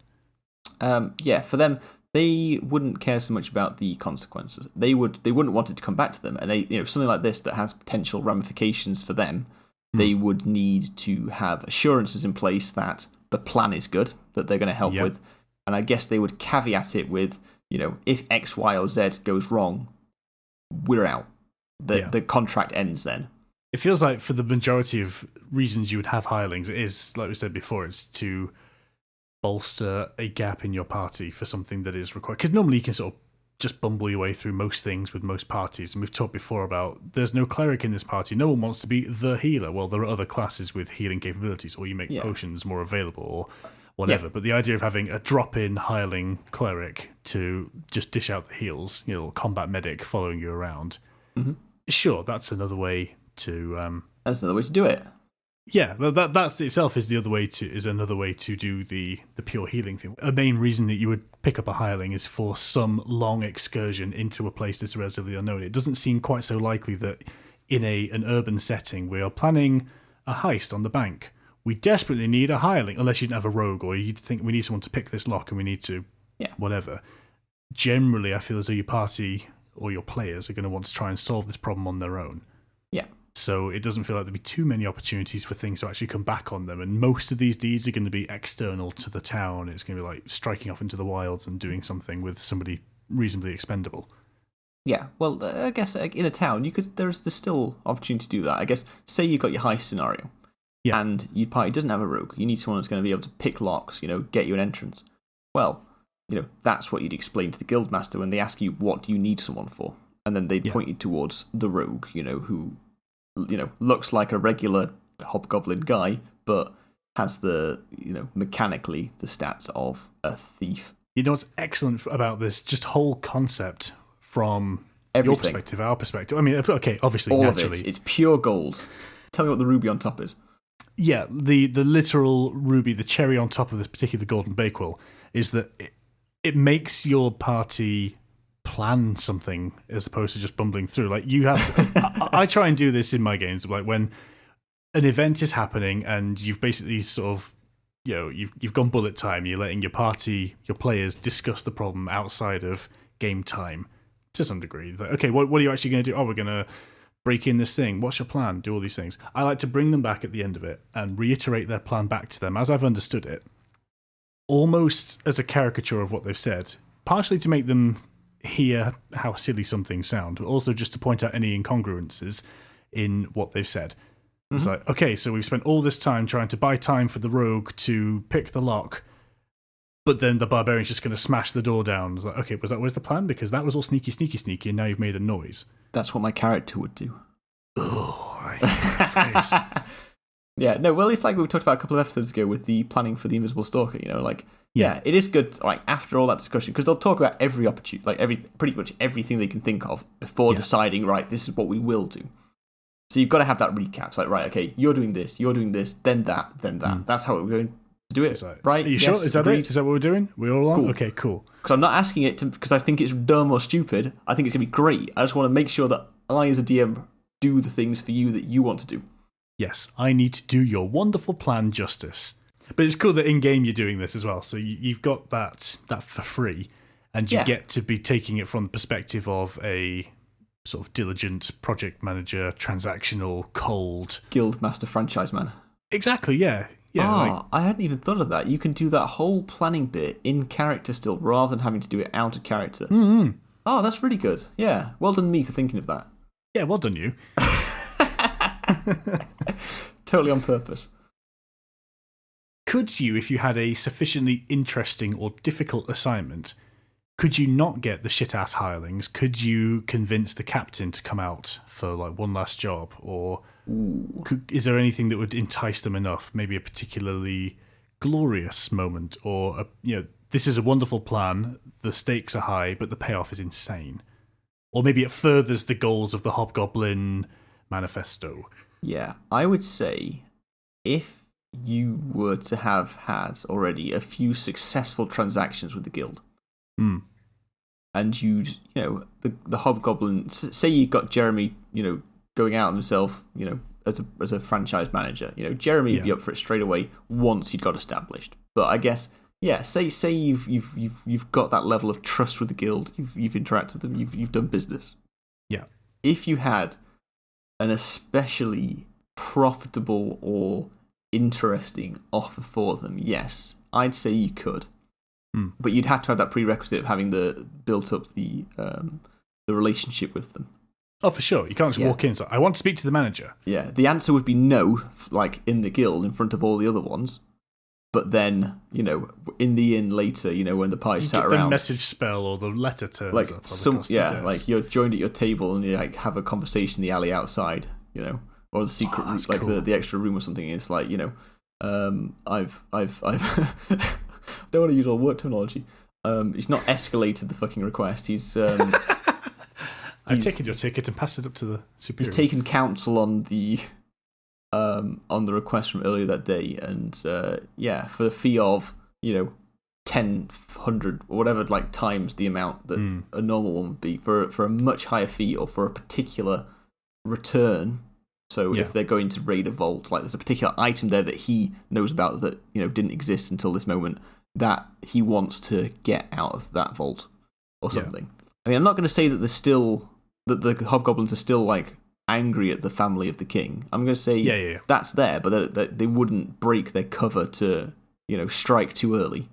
S1: Yeah, for them, they wouldn't care so much about the consequences. They wouldn't want it to come back to them, and something like this that has potential ramifications for them, they would need to have assurances in place that the plan is good, that they're going to help with, and I guess they would caveat it with, if X, Y, or Z goes wrong, we're out. The contract ends then.
S2: It feels like for the majority of reasons you would have hirelings, it is, like we said before, it's to bolster a gap in your party for something that is required. Because normally you can sort of just bumble your way through most things with most parties. And we've talked before about there's no cleric in this party. No one wants to be the healer. Well, there are other classes with healing capabilities, or you make potions more available or whatever. But the idea of having a drop-in hireling cleric to just dish out the heals, combat medic following you around. Sure, that's another way to...
S1: That's another way to do it.
S2: Yeah, that itself is another way to do the pure healing thing. A main reason that you would pick up a hireling is for some long excursion into a place that's relatively unknown. It doesn't seem quite so likely that in an urban setting we are planning a heist on the bank. we desperately need a hireling, unless you didn't have a rogue, or you think we need someone to pick this lock and we need to whatever. Generally, I feel as though your party or your players are going to want to try and solve this problem on their own.
S1: Yeah.
S2: So it doesn't feel like there'll be too many opportunities for things to actually come back on them. And most of these deeds are going to be external to the town. It's going to be like striking off into the wilds and doing something with somebody reasonably expendable.
S1: Yeah, well, I guess in a town, there's still opportunity to do that. I guess, say you've got your heist scenario, and your party doesn't have a rogue. You need someone who's going to be able to pick locks, get you an entrance. Well, that's what you'd explain to the guildmaster when they ask you, what do you need someone for? And then they'd point you towards the rogue, who looks like a regular hobgoblin guy, but has the, mechanically the stats of a thief.
S2: You know what's excellent about this just whole concept from
S1: everything.
S2: Your perspective, our perspective? I mean, okay, obviously,
S1: all
S2: naturally.
S1: of it's pure gold. Tell me what the ruby on top is.
S2: Yeah, the literal ruby, the cherry on top of this particular golden bakewell, is that it makes your party plan something as opposed to just bumbling through. Like you have to, I try and do this in my games, like when an event is happening and you've basically sort of you've gone bullet time, you're letting your party, your players discuss the problem outside of game time to some degree. Like, okay, what are you actually going to do? Oh, we're going to break in this thing. What's your plan? Do all these things. I like to bring them back at the end of it and reiterate their plan back to them as I've understood it, almost as a caricature of what they've said, partially to make them hear how silly some things sound, but also just to point out any incongruences in what they've said. Mm-hmm. It's like, okay, so we've spent all this time trying to buy time for the rogue to pick the lock, but then the barbarian's just going to smash the door down. It's like, okay, was that always the plan? Because that was all sneaky, and now you've made a noise. That's
S1: what my character would do.
S2: Oh, I hate that phrase.
S1: Yeah, no, well, it's like we talked about a couple of episodes ago with the planning for the Invisible Stalker, Yeah, it is good, like, after all that discussion, because they'll talk about every opportunity, like, pretty much everything they can think of before deciding, right, this is what we will do. So you've got to have that recap. It's like, right, okay, you're doing this, then that. That's how we're going to do it, right?
S2: Are you sure? Is that it? Is that what we're doing? We're all on?
S1: Cool.
S2: Okay, cool.
S1: Because I'm not asking it because I think it's dumb or stupid. I think it's going to be great. I just want to make sure that I, as a DM, do the things for you that you want to do.
S2: Yes, I need to do your wonderful plan justice. But it's cool that in-game you're doing this as well. So you've got that for free, and you get to be taking it from the perspective of a sort of diligent project manager, transactional, cold...
S1: Guildmaster franchise man.
S2: Exactly, yeah.
S1: I hadn't even thought of that. You can do that whole planning bit in character still, rather than having to do it out of character.
S2: Mm-hmm.
S1: Oh, that's really good. Yeah, well done me for thinking of that.
S2: Yeah, well done you.
S1: Totally on purpose.
S2: Could you, if you had a sufficiently interesting or difficult assignment, could you not get the shit-ass hirelings? Could you convince the captain to come out for like one last job? Or is there anything that would entice them enough? Maybe a particularly glorious moment, or this is a wonderful plan, the stakes are high, but the payoff is insane. Or maybe it furthers the goals of the Hobgoblin manifesto.
S1: Yeah, I would say if you were to have had already a few successful transactions with the guild, and you'd, the Hobgoblin, say you got Jeremy, going out himself, as a franchise manager, Jeremy would be up for it straight away once he'd got established. But I guess, say you've got that level of trust with the guild, you've interacted with them, you've done business.
S2: Yeah.
S1: If you had an especially profitable or interesting offer for them, yes, I'd say you could. But you'd have to have that prerequisite of having built up the relationship with them.
S2: Oh, for sure. You can't just walk in and say, I want to speak to the manager.
S1: Yeah, the answer would be no, like in the guild in front of all the other ones. But then, in the inn later, when the party sat around,
S2: the message spell or the letter turns up.
S1: Like you're joined at your table and you like have a conversation in the alley outside, or the secret room, like cool. the extra room or something. It's like, I've I don't want to use all work terminology. He's not escalated the fucking request. He's
S2: I've taken your ticket and passed it up to the superiors.
S1: He's taken counsel on the request from earlier that day, and for the fee of 10, 100 or whatever, like times the amount that a normal one would be, for a much higher fee or for a particular return, So if they're going to raid a vault, like there's a particular item there that he knows about that didn't exist until this moment, that he wants to get out of that vault or something. I mean, I'm not going to say that the hobgoblins are still like angry at the family of the king. I'm going to say that's there, but they wouldn't break their cover to strike too early.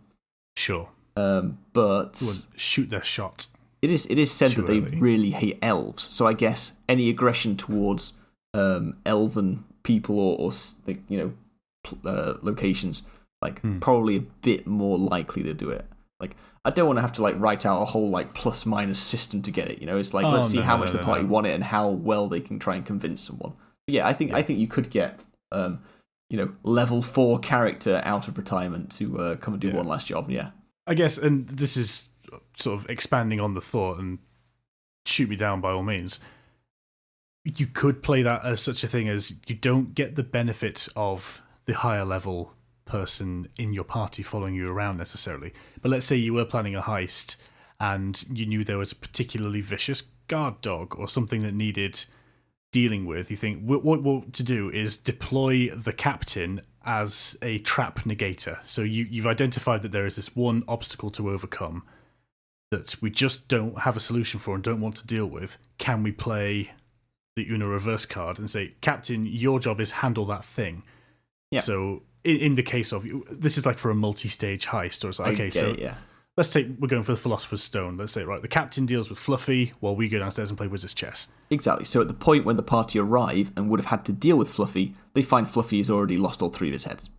S2: Sure.
S1: But
S2: shoot their shot.
S1: It is said that they really hate elves. So I guess any aggression towards elven people or locations, probably a bit more likely to do it. Like, I don't want to have to write out a whole plus minus system to get it. It's like let's see how much the party want it and how well they can try and convince someone. But I think you could get level 4 character out of retirement to come and do one last job. Yeah,
S2: I guess, and this is sort of expanding on the thought, and shoot me down by all means. You could play that as such a thing as you don't get the benefit of the higher level person in your party following you around necessarily. But let's say you were planning a heist and you knew there was a particularly vicious guard dog or something that needed dealing with. You think, what to do is deploy the captain as a trap negator. So you've identified that there is this one obstacle to overcome that we just don't have a solution for and don't want to deal with. Can we play the Uno reverse card and say, Captain, your job is handle that thing? Yeah. So in the case of, this is like for a multi-stage heist, or it's like, we're going for the Philosopher's Stone. Let's say, right, the captain deals with Fluffy while we go downstairs and play Wizard's Chess. Exactly. So at the point when the party arrive and would have had to deal with Fluffy, they find Fluffy has already lost all 3 of his heads.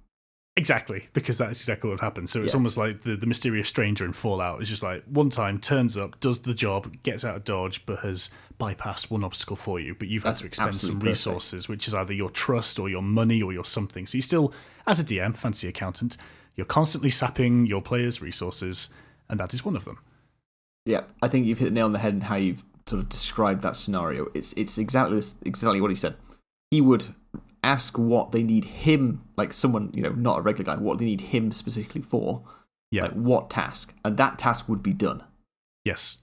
S2: Exactly, because that's exactly what happened. So it's almost like the mysterious stranger in Fallout. It's just like one time turns up, does the job, gets out of dodge, but has bypassed one obstacle for you. But you've had to expend some resources, which is either your trust or your money or your something. So you still, as a DM, fancy accountant, you're constantly sapping your players' resources, and that is one of them. Yeah, I think you've hit the nail on the head in how you've sort of described that scenario. It's exactly what he said. He would ask what they need him, like someone, not a regular guy, what they need him specifically for. Yeah. Like what task. And that task would be done. Yes.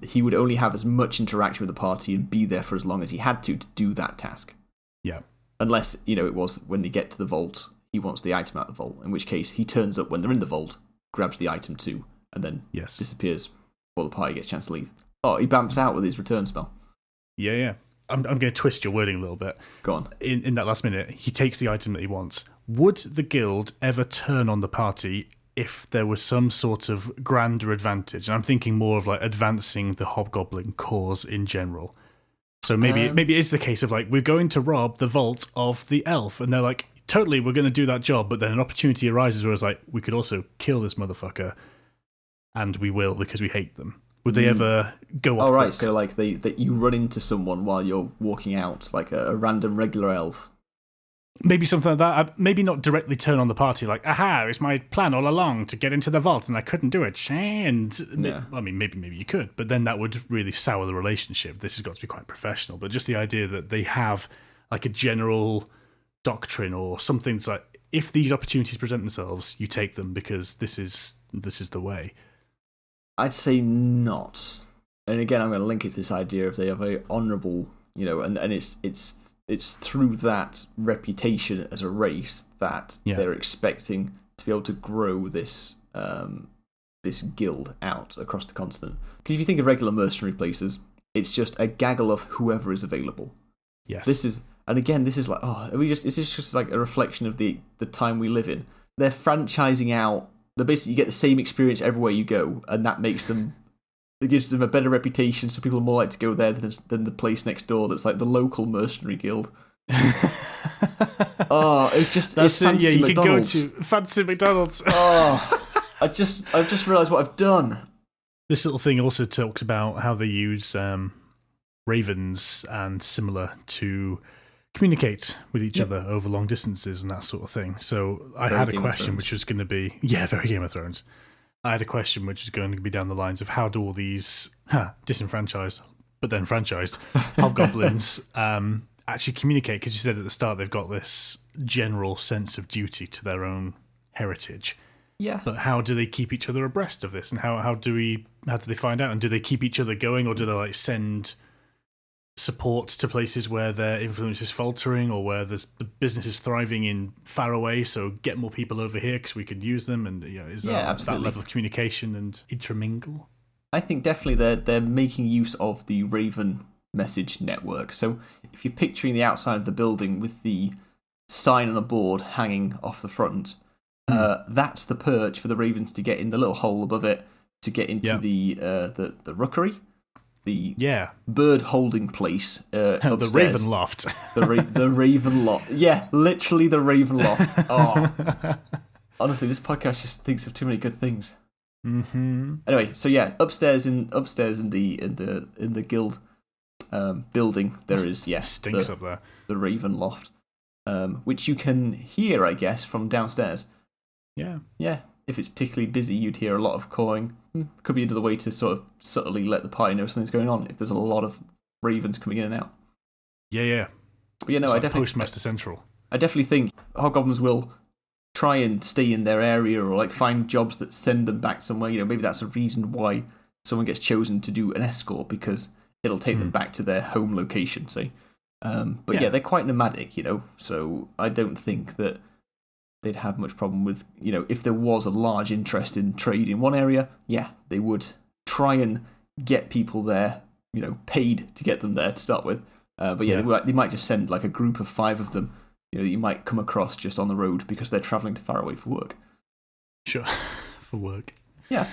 S2: He would only have as much interaction with the party and be there for as long as he had to do that task. Yeah. Unless, it was when they get to the vault, he wants the item out of the vault, in which case he turns up when they're in the vault, grabs the item too, and then disappears before the party gets a chance to leave. Oh, he bamps out with his return spell. Yeah. I'm going to twist your wording a little bit. Go on. In that last minute, he takes the item that he wants. Would the guild ever turn on the party if there was some sort of grander advantage? And I'm thinking more of advancing the hobgoblin cause in general. So maybe it is the case of we're going to rob the vault of the elf, and they're like, totally, we're going to do that job, but then an opportunity arises where it's like, we could also kill this motherfucker, and we will because we hate them. Would they ever go off? Oh, right, so that you run into someone while you're walking out, like a random regular elf. Maybe something like that. Maybe not directly turn on the party, like, aha, it's my plan all along to get into the vault and I couldn't do it. And I mean, maybe you could, but then that would really sour the relationship. This has got to be quite professional. But just the idea that they have a general doctrine or something that's like, if these opportunities present themselves, you take them because this is the way. I'd say not. And again, I'm going to link it to this idea of they are very honourable, and it's through that reputation as a race that they're expecting to be able to grow this this guild out across the continent. Because if you think of regular mercenary places, it's just a gaggle of whoever is available. Yes. This is like, is this just like a reflection of the time we live in? They're franchising out. Basically, you get the same experience everywhere you go, and that makes them. It gives them a better reputation, so people are more likely to go there than the place next door that's like the local mercenary guild. It's fancy McDonald's. You can go to fancy McDonald's. I've just realised what I've done. This little thing also talks about how they use ravens and similar to communicate with each other over long distances and that sort of thing. So I had a question which was going to be... Yeah, very Game of Thrones. I had a question which is going to be down the lines of how do all these disenfranchised, but then franchised, hobgoblins actually communicate? Because you said at the start they've got this general sense of duty to their own heritage. Yeah. But how do they keep each other abreast of this? And how do they find out? And do they keep each other going, or do they send support to places where their influence is faltering or where the business is thriving in far away, so get more people over here because we can use them, and is that level of communication and intermingle?
S1: I think definitely they're making use of the Raven message network. So if you're picturing the outside of the building with the sign on a board hanging off the front, that's the perch for the ravens to get in the little hole above it to get into the rookery. The bird holding place upstairs.
S2: The Raven Loft.
S1: The Raven Loft. Yeah, literally the Raven Loft. Oh. Honestly, this podcast just thinks of too many good things.
S2: Mm-hmm.
S1: Anyway, so upstairs in the guild building there is
S2: stinks up there.
S1: The Raven Loft, which you can hear, I guess, from downstairs.
S2: Yeah.
S1: Yeah. If it's particularly busy, you'd hear a lot of cawing. Could be another way to sort of subtly let the party know something's going on if there's a lot of ravens coming in and out.
S2: Yeah.
S1: But I definitely
S2: Postmaster Central.
S1: I definitely think hobgoblins will try and stay in their area or like find jobs that send them back somewhere. Maybe that's a reason why someone gets chosen to do an escort, because it'll take them back to their home location, say. But they're quite nomadic, so I don't think that they'd have much problem with, if there was a large interest in trade in one area, they would try and get people there, paid to get them there to start with. They might just send like a group of 5 of them, that you might come across just on the road because they're travelling too far away for work.
S2: Sure, for work.
S1: Yeah.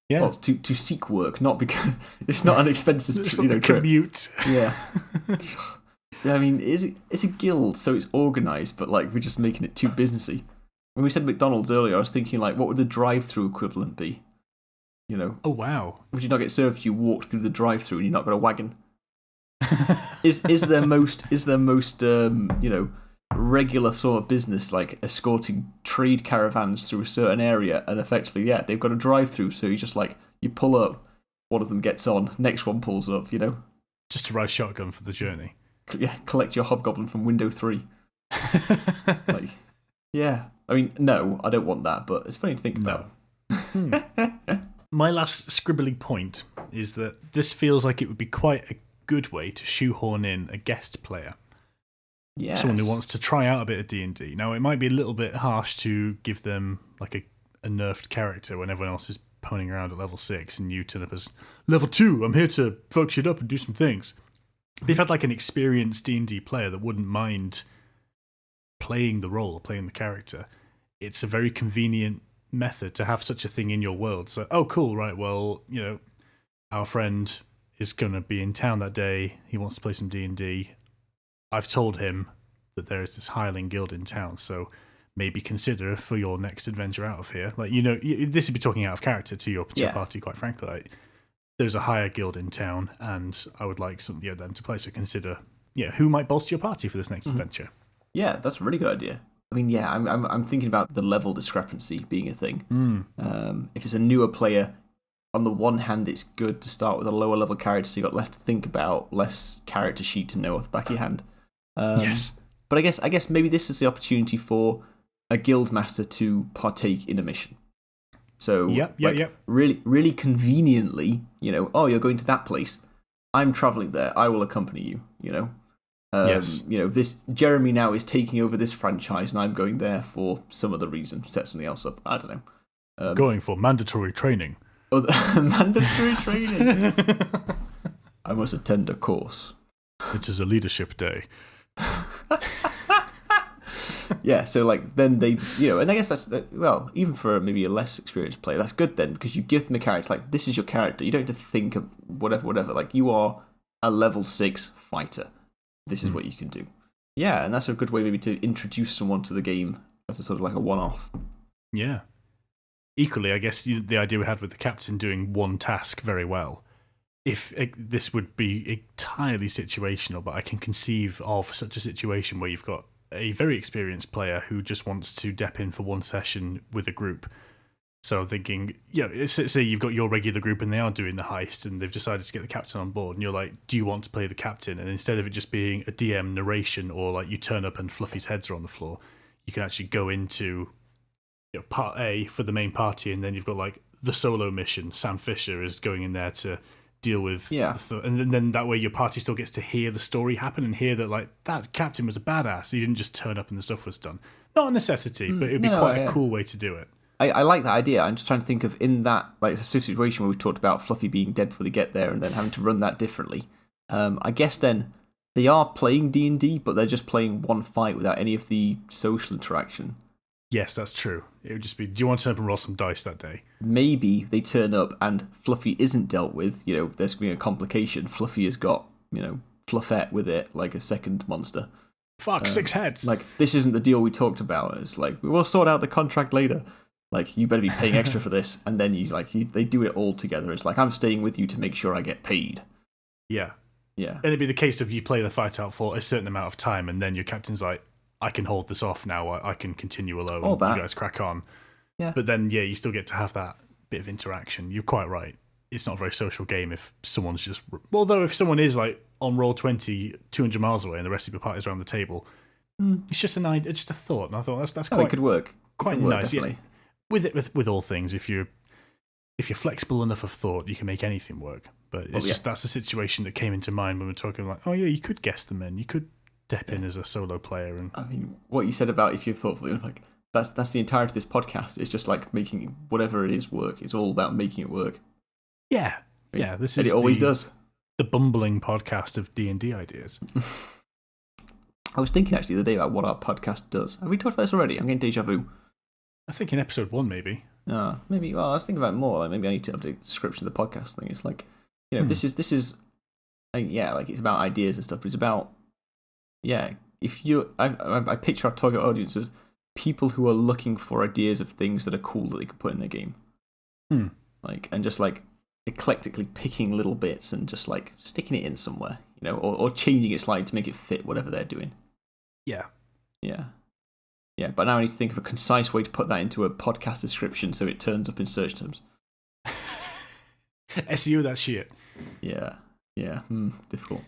S1: Yeah. Well, to seek work, not because it's not an expensive trip.
S2: Commute.
S1: Yeah. I mean, it's a guild, so it's organised, but like we're just making it too businessy. When we said McDonald's earlier, I was thinking like, what would the drive-through equivalent be?
S2: Oh wow!
S1: Would you not get served if you walked through the drive-through and you're not got a wagon? is their most regular sort of business like escorting trade caravans through a certain area, and effectively they've got a drive-through, so you just like you pull up, one of them gets on, next one pulls up,
S2: just to ride shotgun for the journey.
S1: Yeah, collect your hobgoblin from window 3. I mean, no, I don't want that, but it's funny to think about.
S2: My last scribbly point is that this feels like it would be quite a good way to shoehorn in a guest player.
S1: Yes.
S2: Someone who wants to try out a bit of D&D. Now, it might be a little bit harsh to give them like a nerfed character when everyone else is poning around at level 6 and you turn up as level 2. I'm here to fuck shit up and do some things. But if you had like an experienced D&D player that wouldn't mind playing the role, playing the character, it's a very convenient method to have such a thing in your world. So, oh, cool, right, well, our friend is going to be in town that day. He wants to play some D&D. I've told him that there is this hireling guild in town, so maybe consider for your next adventure out of here. Like, this would be talking out of character to your party, quite frankly. Like, there's a hire guild in town, and I would like some them to play. So consider, who might bolster your party for this next adventure.
S1: Yeah, that's a really good idea. I mean, I'm thinking about the level discrepancy being a thing. If it's a newer player, on the one hand, it's good to start with a lower level character, so you've got less to think about, less character sheet to know off the back of your hand.
S2: Yes,
S1: but I guess maybe this is the opportunity for a guild master to partake in a mission. So, really, really conveniently, you're going to that place. I'm traveling there. I will accompany you.
S2: Yes.
S1: This Jeremy now is taking over this franchise, and I'm going there for some other reason. Set something else up. I don't know.
S2: Going for mandatory training.
S1: Oh, mandatory training. I must attend a course.
S2: It is a leadership day.
S1: Yeah, so like then they, and I guess that's even for maybe a less experienced player, that's good then, because you give them a character like this is your character. You don't have to think of whatever. Like you are a level 6 fighter. This is what you can do. Yeah, and that's a good way maybe to introduce someone to the game as a sort of like a one-off.
S2: Yeah. Equally, I guess the idea we had with the captain doing one task very well. If this would be entirely situational, but I can conceive of such a situation where you've got a very experienced player who just wants to dep in for one session with a group. So I'm thinking, say you've got your regular group and they are doing the heist and they've decided to get the captain on board, and you're like, do you want to play the captain? And instead of it just being a DM narration or like you turn up and Fluffy's heads are on the floor, you can actually go into part A for the main party, and then you've got like the solo mission. Sam Fisher is going in there to deal with and then that way your party still gets to hear the story happen and hear that like that captain was a badass. He didn't just turn up and the stuff was done. Not a necessity, but it would be quite a cool way to do it.
S1: I like that idea. I'm just trying to think of in that like situation where we talked about Fluffy being dead before they get there and then having to run that differently. I guess then they are playing D&D, but they're just playing one fight without any of the social interaction.
S2: Yes, that's true. It would just be, do you want to turn up and roll some dice that day?
S1: Maybe they turn up and Fluffy isn't dealt with. You know, there's going to be a complication. Fluffy has got, you know, Fluffette with it, like a second monster.
S2: Fuck, 6 heads.
S1: Like, this isn't the deal we talked about. It's like, we will sort out the contract later. Like, you better be paying extra for this. And then they do it all together. It's like, I'm staying with you to make sure I get paid.
S2: Yeah.
S1: Yeah.
S2: And it'd be the case of you play the fight out for a certain amount of time and then your captain's like, I can hold this off now. I can continue alone. You guys crack on. Yeah. But then, you still get to have that bit of interaction. You're quite right. It's not a very social game if someone's just... Although if someone is like on roll 20, 200 miles away and the rest of your party's around the table, it's just an idea, it's just a thought. And I thought that's quite...
S1: it could work.
S2: Quite nice.
S1: Definitely.
S2: Yeah. With all things, if you're flexible enough of thought, you can make anything work. But it's just that's a situation that came into mind when we're talking like, oh yeah, you could guess them in. You could step in as a solo player. And I
S1: mean, what you said about if you're thoughtful, like that's the entirety of this podcast. It's just like making whatever it is work. It's all about making it work.
S2: Yeah, yeah. This is
S1: it always does.
S2: The bumbling podcast of D&D ideas.
S1: I was thinking actually the other day about what our podcast does. Have we talked about this already? I'm getting deja vu.
S2: I think in episode 1 maybe.
S1: Maybe. Well, I was thinking about it more. Like maybe I need to update the description of the podcast thing. It's like, you know, this is, like it's about ideas and stuff. But it's about, if you, I picture our target audience as people who are looking for ideas of things that are cool that they could put in their game. Like, and just like eclectically picking little bits and just like sticking it in somewhere, you know, or changing it slightly to make it fit whatever they're doing. Yeah. Yeah, but now I need to think of a concise way to put that into a podcast description so it turns up in search terms.
S2: SEO that shit.
S1: Yeah, difficult.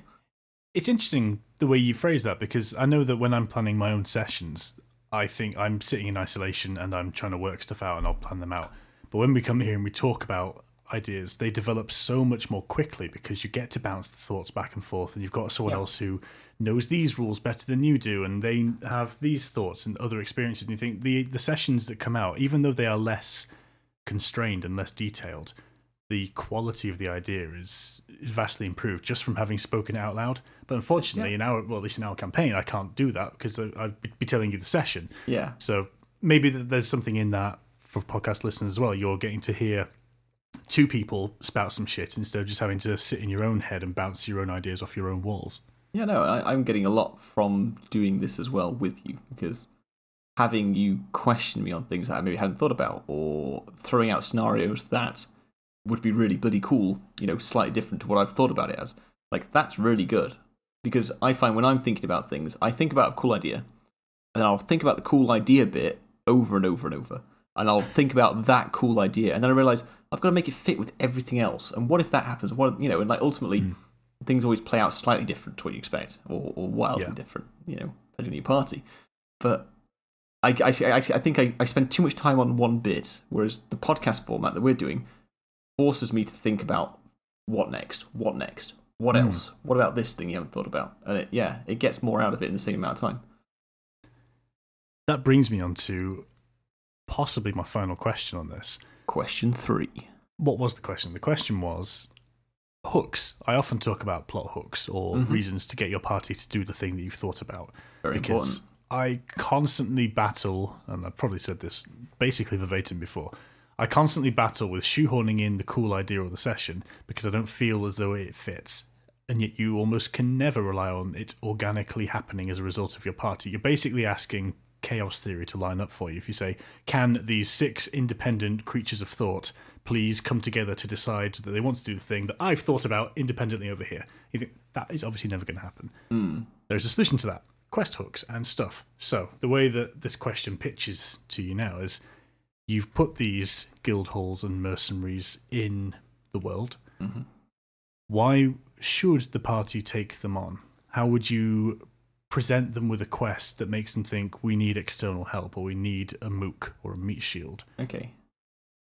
S2: It's interesting the way you phrase that because I know that when I'm planning my own sessions, I think I'm sitting in isolation and I'm trying to work stuff out and I'll plan them out. But when we come here and we talk about ideas, they develop so much more quickly because you get to bounce the thoughts back and forth and you've got someone else who knows these rules better than you do and they have these thoughts and other experiences, and you think the sessions that come out, even though they are less constrained and less detailed, the quality of the idea is vastly improved just from having spoken it out loud. But unfortunately, at least in our campaign, I can't do that because I'd be telling you the session. Yeah. So maybe there's something in that for podcast listeners as well. You're getting to hear two people spout some shit instead of just having to sit in your own head and bounce your own ideas off your own walls. Yeah, no, I'm getting a lot from doing this as well with you, because having you question me on things that I maybe hadn't thought about, or throwing out scenarios that would be really bloody cool, you know, slightly different to what I've thought about it as, like, that's really good. Because I find when I'm thinking about things, I think about a cool idea, and then I'll think about the cool idea bit over and over and over. And I'll think about that cool idea, and then I realise I've got to make it fit with everything else. And what if that happens? What, you know, and like ultimately, things always play out slightly different to what you expect, or wildly different, you know, depending on your party. But I think I spend too much time on one bit, whereas the podcast format that we're doing forces me to think about what next, what else, what about this thing you haven't thought about, and it gets more out of it in the same amount of time. That brings me on to possibly my final question on this.
S1: Question 3.
S2: What was the question? The question was hooks. I often talk about plot hooks or reasons to get your party to do the thing that you've thought about.
S1: Very important.
S2: I constantly battle, and I've probably said this basically verbatim before, I constantly battle with shoehorning in the cool idea of the session because I don't feel as though it fits. And yet you almost can never rely on it organically happening as a result of your party. You're basically asking chaos theory to line up for you. If you say, can these 6 independent creatures of thought please come together to decide that they want to do the thing that I've thought about independently over here? You think that is obviously never going to happen. There's a solution to that. Quest hooks and stuff. So the way that this question pitches to you now is you've put these guild halls and mercenaries in the world. Why should the party take them on? How would you present them with a quest that makes them think we need external help, or we need a mook or a meat shield?
S1: Okay.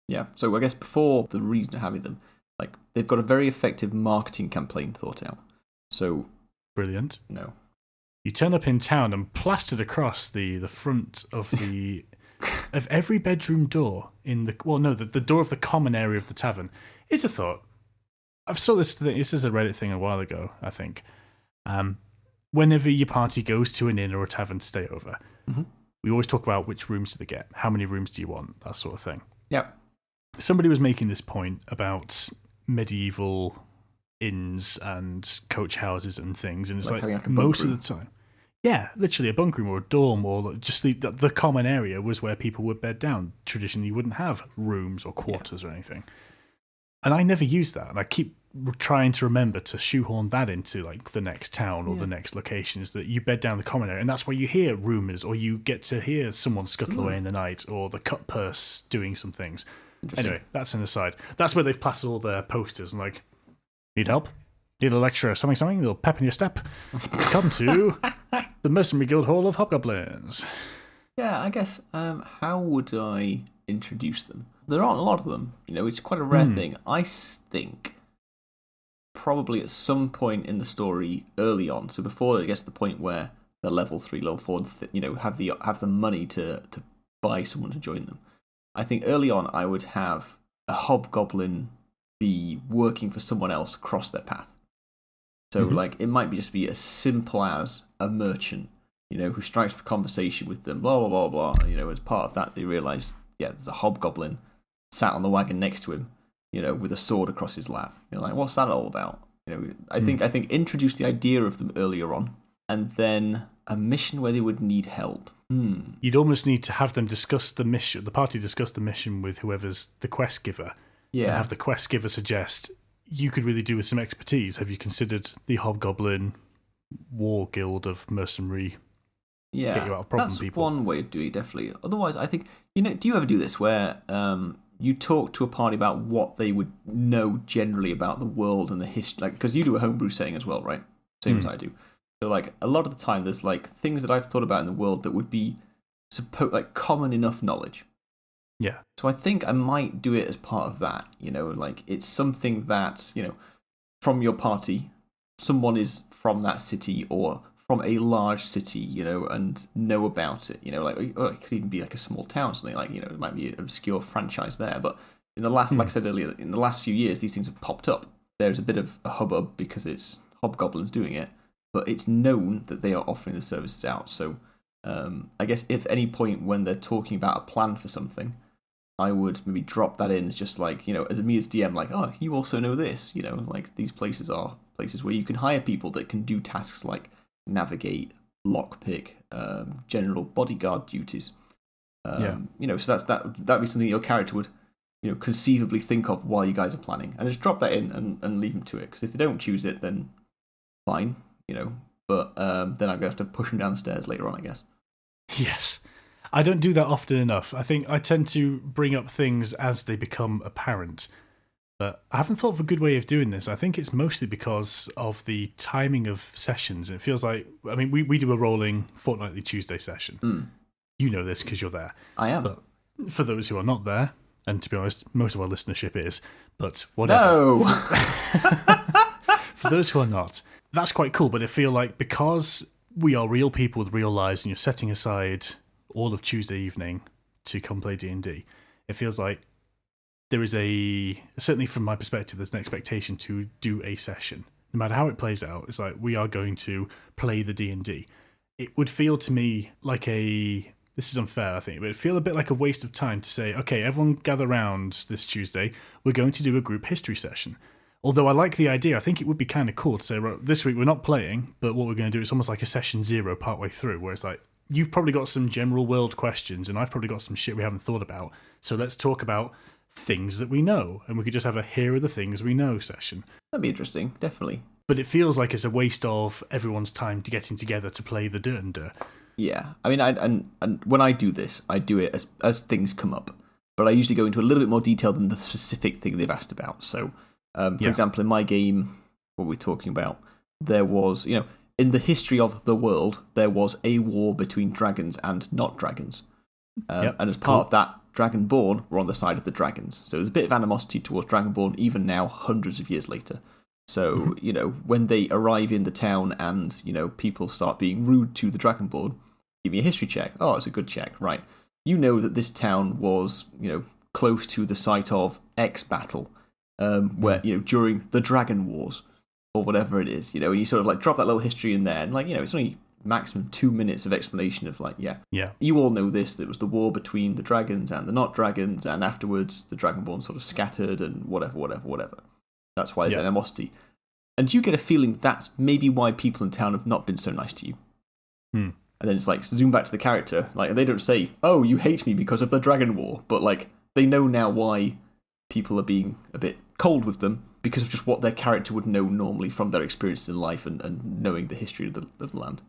S1: Yeah, so I guess before the reason of having them, like, they've got a very effective marketing campaign thought out. So
S2: brilliant.
S1: No.
S2: You turn up in town and plastered across the front of the of every bedroom door in the the door of the common area of the tavern is a thought. I've saw this thing. This is a Reddit thing a while ago, I think. Whenever your party goes to an inn or a tavern to stay over, we always talk about which rooms do they get, how many rooms do you want, that sort of thing.
S1: Yeah.
S2: Somebody was making this point about medieval inns and coach houses and things, and it's like most of the time, yeah, literally a bunk room or a dorm or just the common area was where people would bed down. Traditionally, you wouldn't have rooms or quarters or anything, and I never used that, and I keep trying to remember to shoehorn that into like the next town or the next location, is that you bed down the common area, and that's where you hear rumours or you get to hear someone scuttle away in the night or the cut purse doing some things. Anyway, that's an aside. That's where they've plastered all their posters and like, need help? Need a lecture or something? A little pep in your step? Come to the Mercenary Guild Hall of Hobgoblins.
S1: Yeah, I guess, how would I introduce them? There aren't a lot of them. It's quite a rare thing. I think probably at some point in the story early on, so before it gets to the point where they're level 3, level 4, have the money to buy someone to join them. I think early on I would have a hobgoblin be working for someone else across their path. So like it might just be as simple as a merchant, who strikes up a conversation with them, blah blah blah blah. As part of that they realise, there's a hobgoblin sat on the wagon next to him, with a sword across his lap. Like, what's that all about? I think introduce the idea of them earlier on, and then a mission where they would need help.
S2: You'd almost need to have them discuss the mission, the party discuss the mission with whoever's the quest giver. Yeah. And have the quest giver suggest, you could really do with some expertise. Have you considered the Hobgoblin War Guild of Mercenary?
S1: Yeah,
S2: get you out of problem,
S1: that's
S2: people.
S1: One way of doing it, definitely. Otherwise, I think, do you ever do this where you talk to a party about what they would know generally about the world and the history? Like, because you do a homebrew setting as well, right? Same as I do. So, like, a lot of the time, there's like things that I've thought about in the world that would be common enough knowledge.
S2: Yeah.
S1: So I think I might do it as part of that. Like it's something that from your party, someone is from that city or from a large city, and know about it. Like it could even be like a small town, something like it might be an obscure franchise there. But in the last, like I said earlier, in the last few years, these things have popped up. There's a bit of a hubbub because it's hobgoblins doing it, but it's known that they are offering the services out. So I guess if at any point when they're talking about a plan for something, I would maybe drop that in as just like, as me as DM, like, oh, you also know this, like these places are places where you can hire people that can do tasks like navigate, lockpick, general bodyguard duties. So that'd be something your character would, conceivably think of while you guys are planning, and just drop that in and leave them to it. Because if they don't choose it, then fine, but then I'm gonna have to push them down the stairs later on, I guess.
S2: Yes. I don't do that often enough. I think I tend to bring up things as they become apparent. But I haven't thought of a good way of doing this. I think it's mostly because of the timing of sessions. It feels like, we do a rolling fortnightly Tuesday session. You know this because you're there.
S1: I am.
S2: But for those who are not there, and to be honest, most of our listenership is, but whatever.
S1: No!
S2: For those who are not, that's quite cool. But I feel like because we are real people with real lives and you're setting aside all of Tuesday evening to come play D&D, it feels like there is certainly from my perspective, there's an expectation to do a session. No matter how it plays out, it's like, we are going to play the D&D. It would feel to me like this is unfair, I think, but it would feel a bit like a waste of time to say, okay, everyone gather round this Tuesday, we're going to do a group history session. Although I like the idea, I think it would be kind of cool to say, right, this week we're not playing, but what we're going to do is almost like a session 0 partway through, where it's like, you've probably got some general world questions, and I've probably got some shit we haven't thought about. So let's talk about things that we know, and we could just have a here are the things we know session.
S1: That'd be interesting, definitely.
S2: But it feels like it's a waste of everyone's time to getting together to play the D&D.
S1: Yeah, and when I do this, I do it as things come up. But I usually go into a little bit more detail than the specific thing they've asked about. So, for example, in my game, what we're talking about, there was, in the history of the world, there was a war between dragons and not dragons. And as part of that, Dragonborn were on the side of the dragons. So there's a bit of animosity towards Dragonborn even now, hundreds of years later. So, when they arrive in the town and, people start being rude to the Dragonborn, give me a history check. Oh, it's a good check, right. You know that this town was, close to the site of X battle, where, during the Dragon Wars, or whatever it is, and you sort of drop that little history in there, and it's only maximum 2 minutes of explanation of you all know this, that it was the war between the dragons and the not dragons, and afterwards the Dragonborn sort of scattered and whatever. That's why there's animosity. And you get a feeling that's maybe why people in town have not been so nice to you. And then it's zoom back to the character, they don't say, oh, you hate me because of the Dragon War, but they know now why people are being a bit cold with them, because of just what their character would know normally from their experiences in life and knowing the history of the land.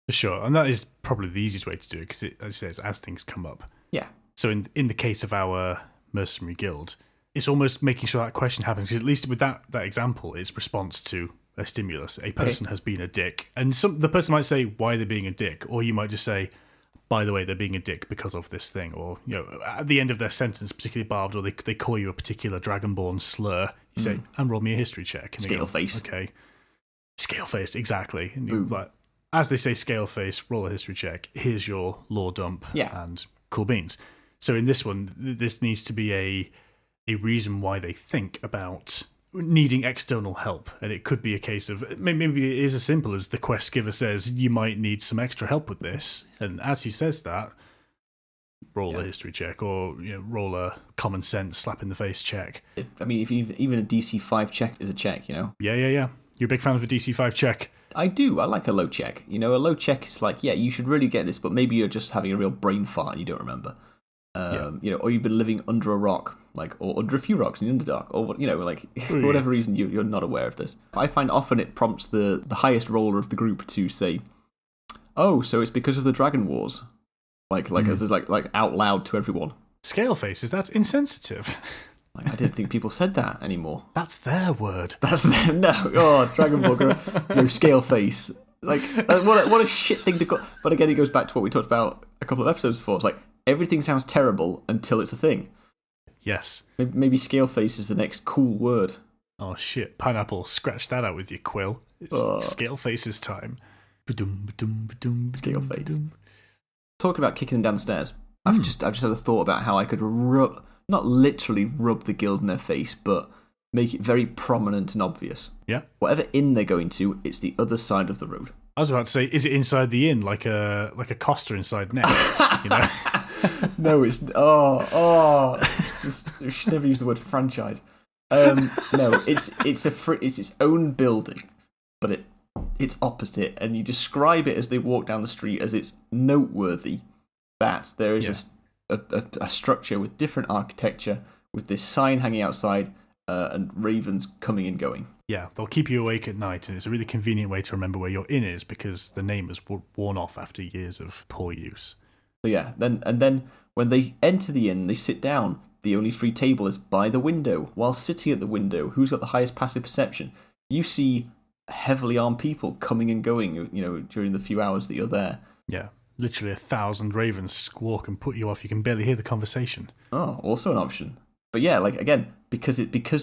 S2: For sure, and that is probably the easiest way to do it, because it, as you say, it's as things come up.
S1: Yeah.
S2: So in the case of our mercenary guild, it's almost making sure that question happens, because at least with that example, it's response to a stimulus. A person has been a dick, and the person might say, why are they being a dick? Or you might just say, by the way, they're being a dick because of this thing. Or, at the end of their sentence, particularly barbed, or they call you a particular Dragonborn slur, you say, and roll me a history check. And
S1: Scale face.
S2: Okay. Scale face, exactly. And you, as they say, scale face, roll a history check, here's your lore dump, and cool beans. So in this one, this needs to be a reason why they think about needing external help. And it could be a case of, maybe it is as simple as the quest giver says, you might need some extra help with this. And as he says that, roll a history check, or roll a common sense slap in the face check.
S1: If even a DC 5 check is a check,
S2: Yeah. You're a big fan of a DC 5 check.
S1: I do. I like a low check. A low check is you should really get this, but maybe you're just having a real brain fart and you don't remember. Or you've been living under a rock, or under a few rocks in the Underdark, or for whatever reason you're not aware of this. I find often it prompts the highest roller of the group to say, "Oh, so it's because of the Dragon Wars," like out loud to everyone.
S2: Scale face, is that insensitive?
S1: I didn't think people said that anymore.
S2: That's their word.
S1: That's their no. Oh, Dragonborn, scale face. What a shit thing to call. But again, it goes back to what we talked about a couple of episodes before. It's everything sounds terrible until it's a thing.
S2: Yes.
S1: Maybe scale face is the next cool word.
S2: Oh shit, Pineapple, scratch that out with your quill. It's scale face's time.
S1: Scale face. Talking about kicking them downstairs, I've just had a thought about how I could not literally rub the guild in their face, but make it very prominent and obvious.
S2: Yeah.
S1: Whatever inn they're going to, it's the other side of the road.
S2: I was about to say, is it inside the inn, like a Costa inside Next?
S1: No, it's you should never use the word franchise. No, it's its own building, but it's opposite, and you describe it as they walk down the street as it's noteworthy that there is a structure with different architecture, with this sign hanging outside, and ravens coming and going.
S2: Yeah, they'll keep you awake at night, and it's a really convenient way to remember where your inn is, because the name has worn off after years of poor use.
S1: So then when they enter the inn, they sit down. The only free table is by the window. While sitting at the window, who's got the highest passive perception? You see heavily armed people coming and going, during the few hours that you're there.
S2: Yeah, literally 1,000 ravens squawk and put you off. You can barely hear the conversation.
S1: Oh, also an option. But yeah, again, because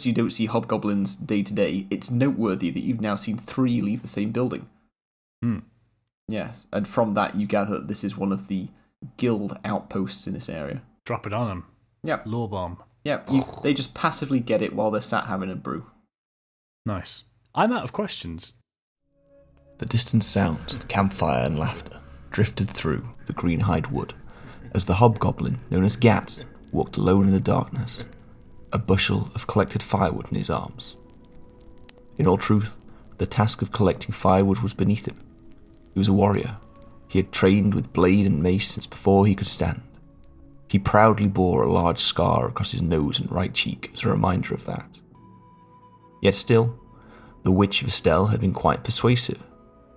S1: you don't see hobgoblins day to day, it's noteworthy that you've now seen 3 leave the same building. Yes, and from that you gather that this is one of the guild outposts in this area.
S2: Drop it on them.
S1: Yep.
S2: Lore bomb.
S1: Yep, they just passively get it while they're sat having a brew.
S2: Nice. I'm out of questions.
S3: The distant sounds of campfire and laughter drifted through the green-hide wood as the hobgoblin known as Gat walked alone in the darkness, a bushel of collected firewood in his arms. In all truth, the task of collecting firewood was beneath him. He was a warrior. He had trained with blade and mace since before he could stand. He proudly bore a large scar across his nose and right cheek as a reminder of that. Yet still, the Witch of Estelle had been quite persuasive,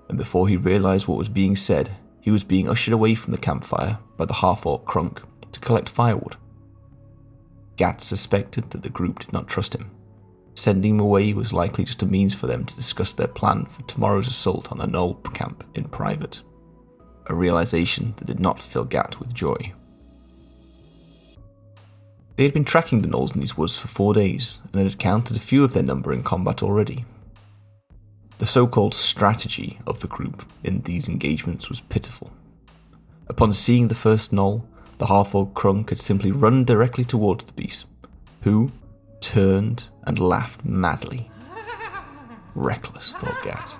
S3: and before he realised what was being said, he was being ushered away from the campfire by the half-orc Crunk to collect firewood. Gat suspected that the group did not trust him. Sending him away was likely just a means for them to discuss their plan for tomorrow's assault on the Knoll camp in private. A realisation that did not fill Gat with joy. They had been tracking the gnolls in these woods for 4 days and had counted a few of their number in combat already. The so-called strategy of the group in these engagements was pitiful. Upon seeing the first gnoll, the half-orc Krunk had simply run directly towards the beast, who turned and laughed madly. Reckless, thought Gat.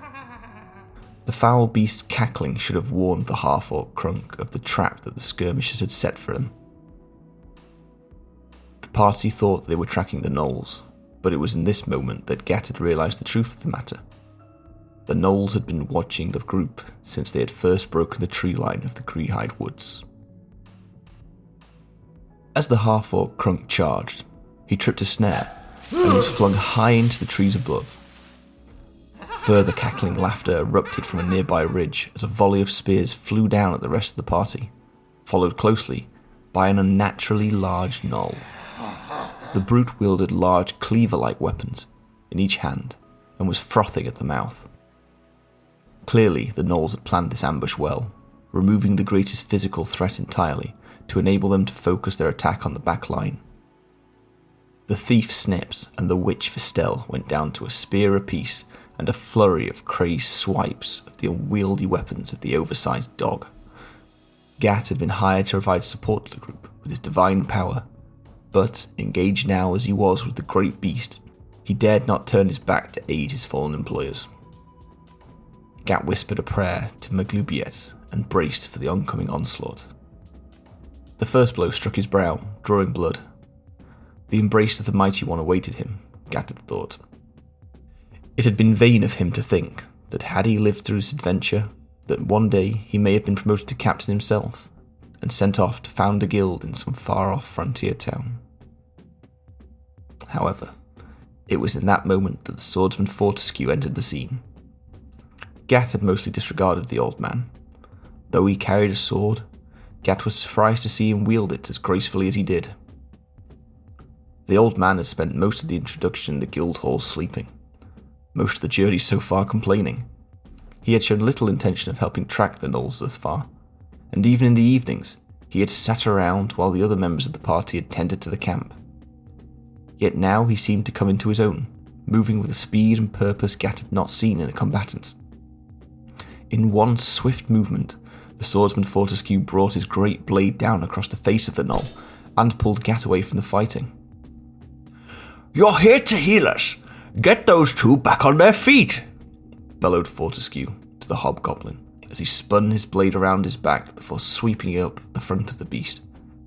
S3: The foul beast's cackling should have warned the half-orc Krunk of the trap that the skirmishers had set for him. The party thought they were tracking the gnolls, but it was in this moment that Gat had realised the truth of the matter. The gnolls had been watching the group since they had first broken the tree line of the Greenhide Woods. As the half-orc Krunk charged, he tripped a snare and was flung high into the trees above. Further cackling laughter erupted from a nearby ridge as a volley of spears flew down at the rest of the party, followed closely by an unnaturally large gnoll. The brute wielded large cleaver-like weapons in each hand and was frothing at the mouth. Clearly, the gnolls had planned this ambush well, removing the greatest physical threat entirely to enable them to focus their attack on the back line. The thief Snips and the witch Vistel went down to a spear apiece and a flurry of crazed swipes of the unwieldy weapons of the oversized dog. Gat had been hired to provide support to the group with his divine power, but, engaged now as he was with the great beast, he dared not turn his back to aid his fallen employers. Gat whispered a prayer to Maglubiet and braced for the oncoming onslaught. The first blow struck his brow, drawing blood. The embrace of the Mighty One awaited him, Gat had thought. It had been vain of him to think that had he lived through this adventure, that one day he may have been promoted to captain himself, and sent off to found a guild in some far-off frontier town. However, it was in that moment that the swordsman Fortescue entered the scene. Gat had mostly disregarded the old man. Though he carried a sword, Gat was surprised to see him wield it as gracefully as he did. The old man had spent most of the introduction in the guild hall sleeping, most of the journey so far complaining. He had shown little intention of helping track the gnolls thus far, and even in the evenings, he had sat around while the other members of the party had tended to the camp. Yet now he seemed to come into his own, moving with a speed and purpose Gat had not seen in a combatant. In one swift movement, the swordsman Fortescue brought his great blade down across the face of the gnoll and pulled Gat away from the fighting. "You're here to heal us! Get those two back on their feet!" bellowed Fortescue to the hobgoblin as he spun his blade around his back before sweeping it up the front of the beast,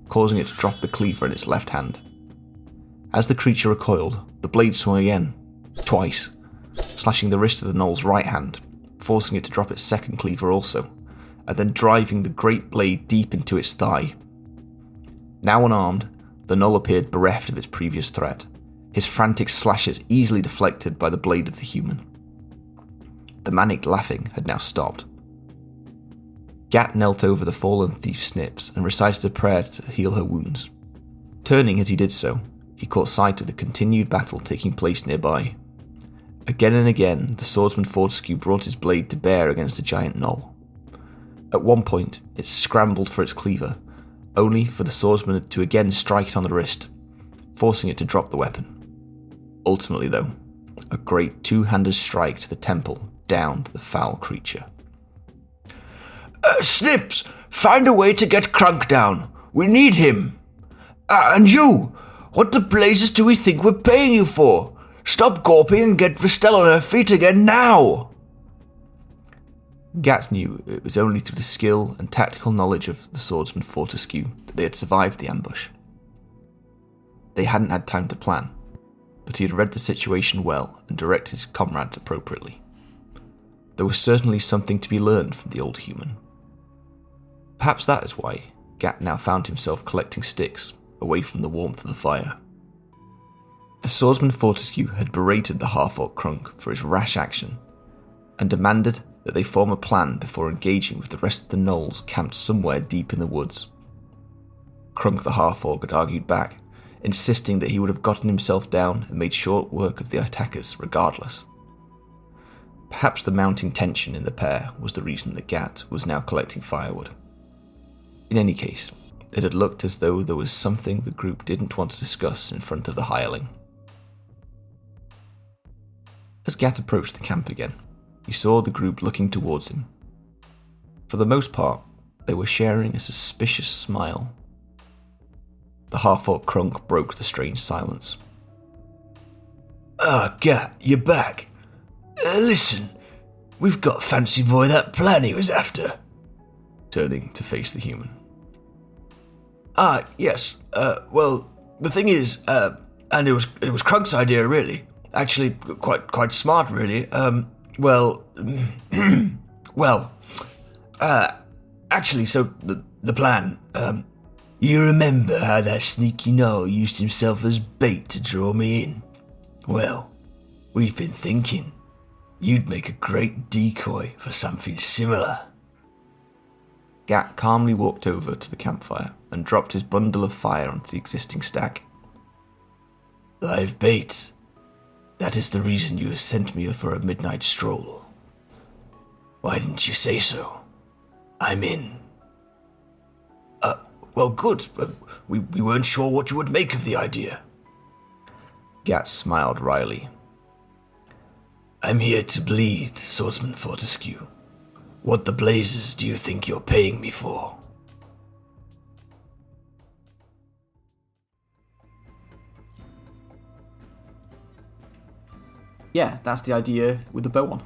S3: causing it to drop the cleaver in its left hand. As the creature recoiled, the blade swung again, twice, slashing the wrist of the gnoll's right hand, forcing it to drop its second cleaver also, and then driving the great blade deep into its thigh. Now unarmed, the gnoll appeared bereft of its previous threat, his frantic slashes easily deflected by the blade of the human. The manic laughing had now stopped. Gat knelt over the fallen thief Snips and recited a prayer to heal her wounds. Turning as he did so, he caught sight of the continued battle taking place nearby. Again and again, the swordsman Fortescue brought his blade to bear against the giant gnoll. At one point, it scrambled for its cleaver, only for the swordsman to again strike it on the wrist, forcing it to drop the weapon. Ultimately, though, a great two-handed strike to the temple downed the foul creature. "Snips, find a way to get Krunk down. We need him. And you, what the blazes do we think we're paying you for? Stop gawping and get Vistel on her feet again now!" Gat knew it was only through the skill and tactical knowledge of the swordsman Fortescue that they had survived the ambush. They hadn't had time to plan, but he had read the situation well and directed his comrades appropriately. There was certainly something to be learned from the old human. Perhaps that is why Gat now found himself collecting sticks away from the warmth of the fire. The swordsman Fortescue had berated the half-orc Krunk for his rash action and demanded that they form a plan before engaging with the rest of the gnolls camped somewhere deep in the woods. Krunk the half-orc had argued back, insisting that he would have gotten himself down and made short work of the attackers regardless. Perhaps the mounting tension in the pair was the reason that Gat was now collecting firewood. In any case, it had looked as though there was something the group didn't want to discuss in front of the hireling. As Gat approached the camp again, he saw the group looking towards him. For the most part, they were sharing a suspicious smile. The half-orc Crunk broke the strange silence.
S4: Ah, Gat, you're back. Listen, we've got Fancy Boy that plan he was after.
S3: Turning to face the human.
S4: Ah, yes. Well, the thing is, and it was Crunk's idea, really. Actually, quite smart, really. Actually, so the plan. You remember how that sneaky gnoll used himself as bait to draw me in? Well, we've been thinking you'd make a great decoy for something similar.
S3: Gat calmly walked over to the campfire and dropped his bundle of fire onto the existing stack.
S4: Live bait. That is the reason you have sent me for a midnight stroll. Why didn't you say so? I'm in. Well, good. We weren't sure what you would make of the idea.
S3: Gat smiled wryly.
S4: I'm here to bleed, Swordsman Fortescue. What the blazes do you think you're paying me for?
S1: Yeah, that's the idea with the bow on.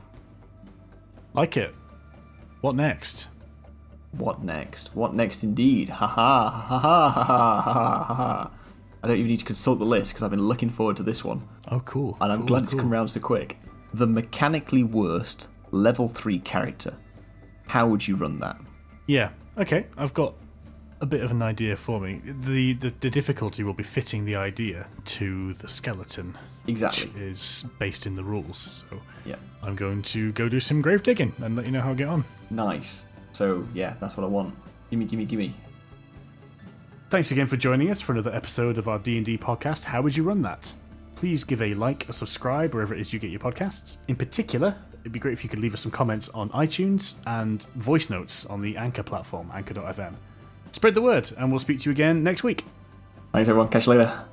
S2: Like it. What next?
S1: What next? What next indeed? Ha ha ha ha ha ha ha ha ha. I don't even need to consult the list because I've been looking forward to this one.
S2: Oh, cool.
S1: And I'm glad it's come round so quick. The mechanically worst level 3 character. How would you run that?
S2: Yeah, okay. I've got a bit of an idea for me. The difficulty will be fitting the idea to the skeleton.
S1: Exactly.
S2: Which is based in the rules. So
S1: yeah.
S2: I'm going to go do some grave digging and let you know how I get on.
S1: Nice. So, yeah, that's what I want. Gimme.
S2: Thanks again for joining us for another episode of our D&D podcast, How Would You Run That? Please give a like or subscribe wherever it is you get your podcasts. In particular, it'd be great if you could leave us some comments on iTunes and voice notes on the Anchor platform, anchor.fm. Spread the word, and we'll speak to you again next week.
S1: Thanks, everyone. Catch you later.